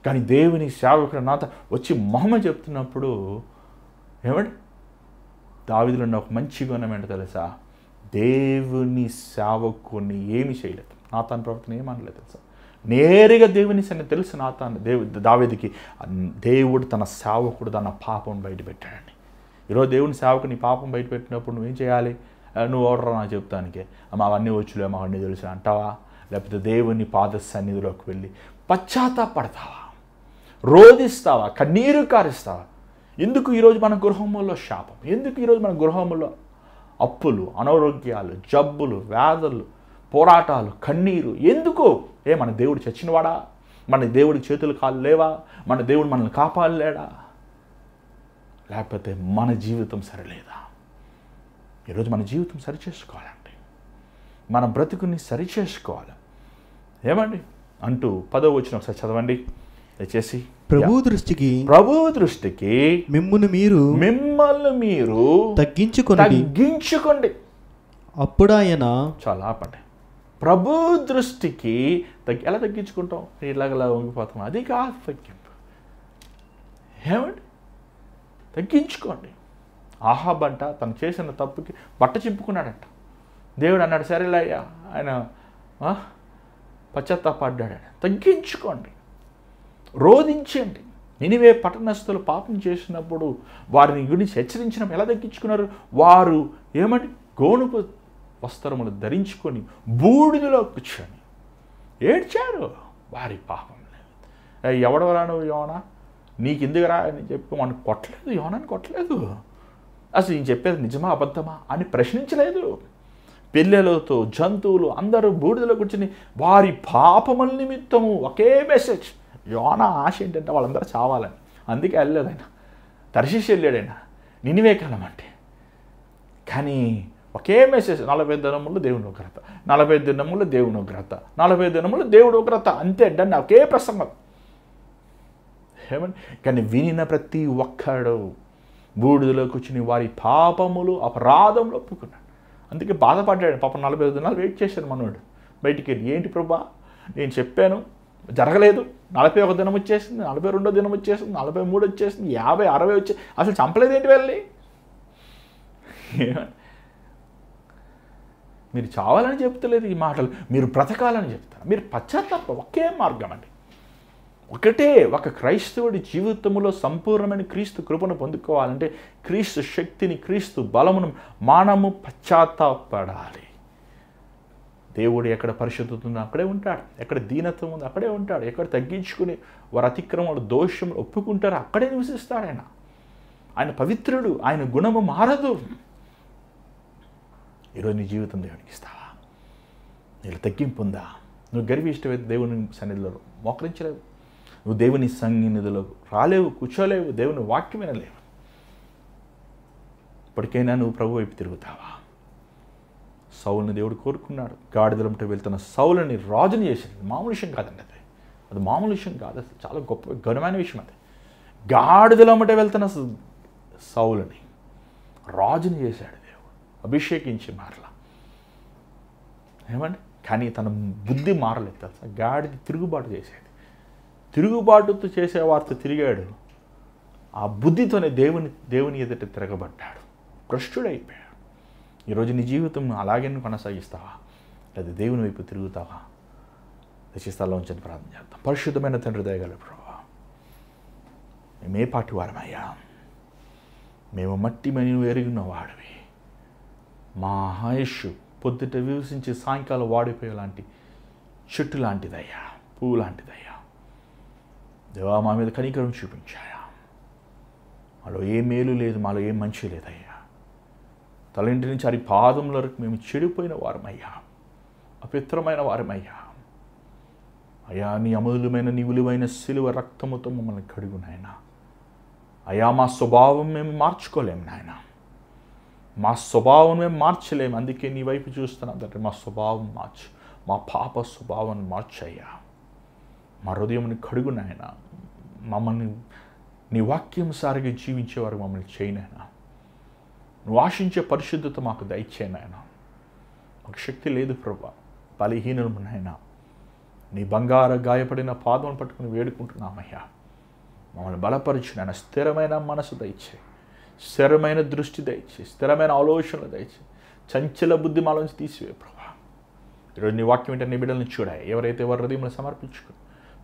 కానీ దేవుని సేవకుడు నాతో వచ్చి మొహమ్మ చెప్తున్నప్పుడు ఏమండి దావీదులో ఉన్న ఒక మంచి గుణం ఏంటో తెలుసా? దేవుని సేవకుని ఏమి చేయలేదు. నాతాను ప్రవక్తను ఏమనలేదు తెలుసా, నేరుగా దేవుని సన్నిధి తెలుసు నాతాను దావీదుకి దేవుడు తన సేవకుడు తన పాపం బయటపెట్టాడని. ఈరోజు దేవుని సేవకు నీ పాపం బయటపెట్టినప్పుడు నువ్వేం చేయాలి? నువ్వు ఓడరా నాకు చెప్తానికి, అవన్నీ వచ్చులే అవన్నీ తెలుసు అంటావా? లేకపోతే దేవుని పాద సన్నిధిలోకి వెళ్ళి పశ్చాత్తాపడతావా, రోధిస్తావా, కన్నీరు కారుస్తావా? ఎందుకు ఈరోజు మన గృహములో శాపం? ఎందుకు ఈరోజు మన గృహములో అప్పులు, అనారోగ్యాలు, జబ్బులు, వ్యాధులు, పోరాటాలు, కన్నీరు ఎందుకు? మన దేవుడు చచ్చినవాడా? మన దేవుడికి చేతులు కాళ్ళు లేవా? మన దేవుడు మనల్ని కాపాడలేడా? లేకపోతే మన జీవితం సరిలేదా? ఈరోజు మన జీవితం సరిచేసుకోవాలండి, మన బ్రతుకుని సరిచేసుకోవాలి. ఏమండి అంటూ 10వ వచనం ఒకసారి చదవండి దయచేసి. ప్రభు దృష్టికి మిమ్మల్ని మీరు తగ్గించుకోండి. అప్పుడు ఆయన చాలా ఆపండి. ప్రభు దృష్టికి ఎలా తగ్గించుకుంటాం? ఇలాగలా వంగిపోతాం, అది కాదు తగ్గింపు. ఏమండి తగ్గించుకోండి. ఆహాబ్ అంట తను చేసిన తప్పుకి బట్ట చింపుకున్నాడంట. దేవుడు అన్నాడు సరేలే అయ్యా, ఆయన పశ్చాత్తాపడ్డాడు. తగ్గించుకోండి, రోధించండి. నినివే పట్టణస్థులు పాపం చేసినప్పుడు వారిని గురించి హెచ్చరించినప్పుడు ఎలా తగ్గించుకున్నారు? వారు ఏమంటే గోనుపు వస్త్రములు ధరించుకొని బూడిదలో కూర్చొని ఏడ్చారు వారి పాపం. ఎవడవరా నువ్వు యోనా, నీకు ఎందుకురా అని చెప్పి మనం కొట్టలేదు, యోనాని కొట్టలేదు. అసలు నేను చెప్పేది నిజమా అబద్ధమా అని ప్రశ్నించలేదు. పిల్లలతో జంతువులు అందరూ బూడిదలో కూర్చొని వారి పాపముల నిమిత్తము ఒకే మెసేజ్. యోనా ఆశ ఏంటంటే వాళ్ళందరూ చావాలని. అందుకే వెళ్ళలేదు ఆయన, తర్షీషు వెళ్ళాడు ఆయన, నినివే కాలం అంటే. కానీ ఒకే మెసేజ్, 40 దినములు దేవుని ఉగ్రత, 40 దినములు దేవుని ఉగ్రత, 40 దినములు దేవుడు ఉగ్రత, అంతే అండి. ఒకే ప్రసంగం. ఏమని కానీ వినిన ప్రతి ఒక్కడు బూడిదలో కూర్చుని వారి పాపములు అపరాధములు ఒప్పుకున్నాడు. అందుకే బాధపడ్డాడు పాపం. 40 దినాలు వెయిట్ చేశాడు మనోడు బయటికి వెళ్ళి. ఏంటి ప్రభా నేను చెప్పాను జరగలేదు, 41 దినం వచ్చేసింది, 42వ దినం వచ్చేసింది, 43 వచ్చేసింది, 50, 60 వచ్చే, అసలు చంపలేదు ఏంటి వెళ్ళి? మీరు చావాలని చెప్తలేదు ఈ మాటలు, మీరు బ్రతకాలని చెప్తారు. మీరు పశ్చాత్తాపం ఒకే మార్గం అండి. ఒకటే ఒక క్రైస్తవుడి జీవితంలో సంపూర్ణమైన క్రీస్తు కృపను పొందుకోవాలంటే క్రీస్తు శక్తిని, క్రీస్తు బలమును మనము పశ్చాత్తాపడాలి. దేవుడు ఎక్కడ పరిశుద్ధత ఉందో అక్కడే ఉంటాడు, ఎక్కడ దీనత్వం ఉందో అక్కడే ఉంటాడు, ఎక్కడ తగ్గించుకుని వారి అతిక్రమలు దోషములు ఒప్పుకుంటారో అక్కడే నివసిస్తాడు ఆయన. ఆయన పవిత్రుడు, ఆయన గుణము మారదు. ఈరోజు నీ జీవితం దేవునికి ఇస్తావా? నీళ్ళు తగ్గింపు ఉందా? నువ్వు గర్విష్టమైతే దేవుని సన్నిధిలో మోకరించలేవు, నువ్వు దేవుని సన్నిధిలో రాలేవు, కూర్చోలేవు, దేవుని వాక్యం వినలేవు. ఇప్పటికైనా నువ్వు ప్రభు వైపు తిరుగుతావా? సౌలుని దేవుడు కోరుకున్నాడు. గాడిదలంటే వెళ్తున్న సౌలుని రాజుని చేసేది మామూలు విషయం కాదండి. అది మామూలు విషయం కాదు, అసలు చాలా గొప్ప ఘనమైన విషయం. అది గాడిదలమ్మటే వెళ్తున్న సౌలుని రాజుని చేశాడు దేవుడు, అభిషేకించి మారలా. ఏమండి కానీ తన బుద్ధి మారలేదు తెలుసా. గాడిద తిరుగుబాటు చేసేది, తిరుగుబాటుతో చేసేవారితో తిరిగాడు. ఆ బుద్ధితోనే దేవుని ఎదుట తిరగబడ్డాడు, భ్రష్టుడైపోయాడు. ఈరోజు నీ జీవితం అలాగే కొనసాగిస్తావా లేదా దేవుని వైపు తిరుగుతావా? దయచేసి ఉంచని ప్రార్థన చేద్దాం. పరిశుద్ధమైన తండ్రి దయగల ప్రభువా, మేము ఏ పాటి వారమయ్యా? మేము మట్టి మేము ఎరిగిన వాడివి. మా ఆయుష్ పొద్దుట వివసించి సాయంకాలం వాడిపోయే లాంటి చెట్టు లాంటిదయ్యా, పువ్వు లాంటిదయ్యా. దేవా మా మీద కనికరం చూపించాయా? మాలో ఏ మేలు లేదు, మాలో ఏ మంచి లేదయ్యా. తలంటి నుంచి అరి పాదముల వరకు మేము చెడిపోయిన వారమయ్యా, అపవిత్రమైన వారమయ్యా. అయ్యా నీ అమూల్యమైన నీ విలువైన సిలువ రక్తముతో మమ్మల్ని కడుగు నాయనా. అయ్యా మా స్వభావం మేము మార్చుకోలేము నాయన, మా స్వభావం మేము మార్చలేము. అందుకే నీ వైపు చూస్తున్నాం అంటే మా స్వభావం మార్చు, మా పాప స్వభావాన్ని మార్చయ్యా. మా హృదయంని కడుగు నాయన. మమ్మల్ని నీ వాక్యం సారిగా జీవించేవారు మమ్మల్ని చేయనైనా. నువ్వు ఆశించే పరిశుద్ధత మాకు దయచేయనైనా. మాకు శక్తి లేదు ప్రభా, బలహీనము నాయన. నీ బంగార గాయపడిన పాదం పట్టుకుని వేడుకుంటున్నామయ్యా. మమ్మల్ని బలపరిచిన స్థిరమైన మనసు దయచేయి, స్థిరమైన దృష్టి దయచేయి, స్థిరమైన ఆలోచనలు దయచేయి, చంచల బుద్ధి మాలోంచి తీసివే ప్రభా. ఈరోజు నీ వాక్యం ఏంటంటే నీ బిడ్డలను చూడాయి, ఎవరైతే వారి హృదయంలో సమర్పించుకుని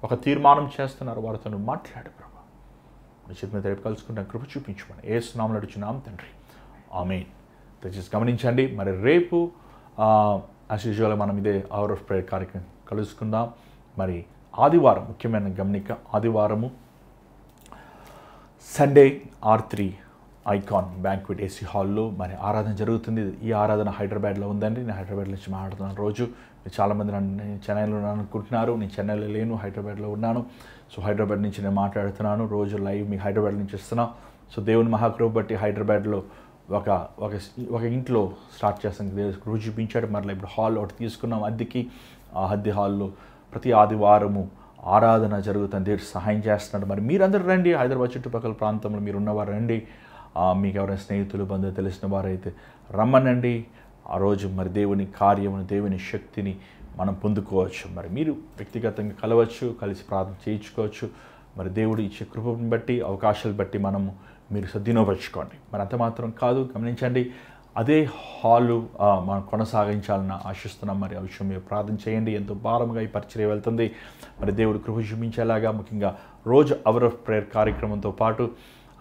ఒక తీర్మానం చేస్తున్నారో వారితో నువ్వు మాట్లాడు ప్రభా. నీ చేతి మీద రేపు కలుసుకుంటాను, కృప చూపించమని యేసు నామములో అడుగుచున్నాం తండ్రి, ఆమేన్. దయచేసి గమనించండి, మరి రేపు యాజ్ యూజువల్గా మనం ఇదే అవర్ ఆఫ్ ప్రేయర్ కార్యక్రమం కలుసుకుందాం. మరి ఆదివారం ముఖ్యమైన గమనిక, ఆదివారము Sunday R3 icon banquet AC హాల్లో మరి ఆరాధన జరుగుతుంది. ఈ ఆరాధన హైదరాబాద్లో ఉందండి. నేను హైదరాబాద్ నుంచి మాట్లాడుతున్నాను. రోజు చాలామంది నేను చెన్నైలో ఉన్నాను అనుకుంటున్నారు. నేను చెన్నైలో లేను, హైదరాబాద్లో ఉన్నాను. సో హైదరాబాద్ నుంచి నేను మాట్లాడుతున్నాను. రోజు లైవ్ మీకు హైదరాబాద్ నుంచి ఇస్తున్నాను. సో దేవుని మహాకృప బట్టి హైదరాబాద్లో ఒక ఇంట్లో స్టార్ట్ చేస్తాం. దేవుడు కృప చూపించాడు. మరలా ఇప్పుడు హాల్ ఒకటి తీసుకున్నాం అద్దెకి. ఆ అద్దె హాల్లో ప్రతి ఆదివారము ఆరాధన జరుగుతుంది. దేవుడు సహాయం చేస్తున్నాడు. మరి మీరందరూ రండి. హైదరాబాద్ చుట్టుపక్కల ప్రాంతంలో మీరు ఉన్నవారు రండి. మీకు ఎవరైనా స్నేహితులు బంధువులు తెలిసిన వారైతే రమ్మనండి. ఆ రోజు మరి దేవుని కార్యమును, దేవుని శక్తిని మనం పొందుకోవచ్చు. మరి మీరు వ్యక్తిగతంగా కలవచ్చు, కలిసి ప్రార్థన చేయించుకోవచ్చు. మరి దేవుడు ఇచ్చే కృపను బట్టి, అవకాశాలు బట్టి మీరు సద్వినియోగపరచుకోండి. మరి అంత మాత్రం కాదు, గమనించండి, అదే హాలు మనం కొనసాగించాలని ఆశిస్తున్నాం. మరి ఆ విషయం మీరు ప్రార్థన చేయండి. ఎంతో భారంగా ఈ పరిచర్య వెళ్తుంది. మరి దేవుడు కృప చూపించేలాగా, ముఖ్యంగా రోజు అవర్ ఆఫ్ ప్రేయర్ కార్యక్రమంతో పాటు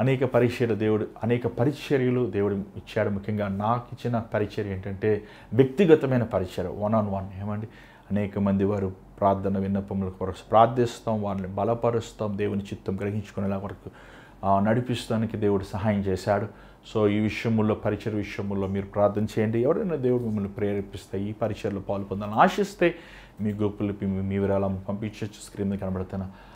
అనేక పరిచర్యలు దేవుడు ఇచ్చాడు. ముఖ్యంగా నాకు ఇచ్చిన పరిచర్య ఏంటంటే వ్యక్తిగతమైన పరిచర్య, 1-on-1. ఏమండి, అనేక మంది వారు ప్రార్థన విన్నపముల కొరకు ప్రార్థిస్తాం, వారిని బలపరుస్తాం, దేవుని చిత్తం గ్రహించుకునేలా వరకు నడిపిస్తానికి దేవుడు సహాయం చేశాడు. సో ఈ విషయముల్లో, పరిచర్య విషయముల్లో మీరు ప్రార్థన చేయండి. ఎవరైనా దేవుడు మిమ్మల్ని ప్రేరేపిస్తే ఈ పరిచర్యలో పాల్పొందాలని ఆశిస్తే మీ గ్రూపులు మీ వివరాలను పంపించవచ్చు. స్క్రీన్ మీద కనబడుతున్న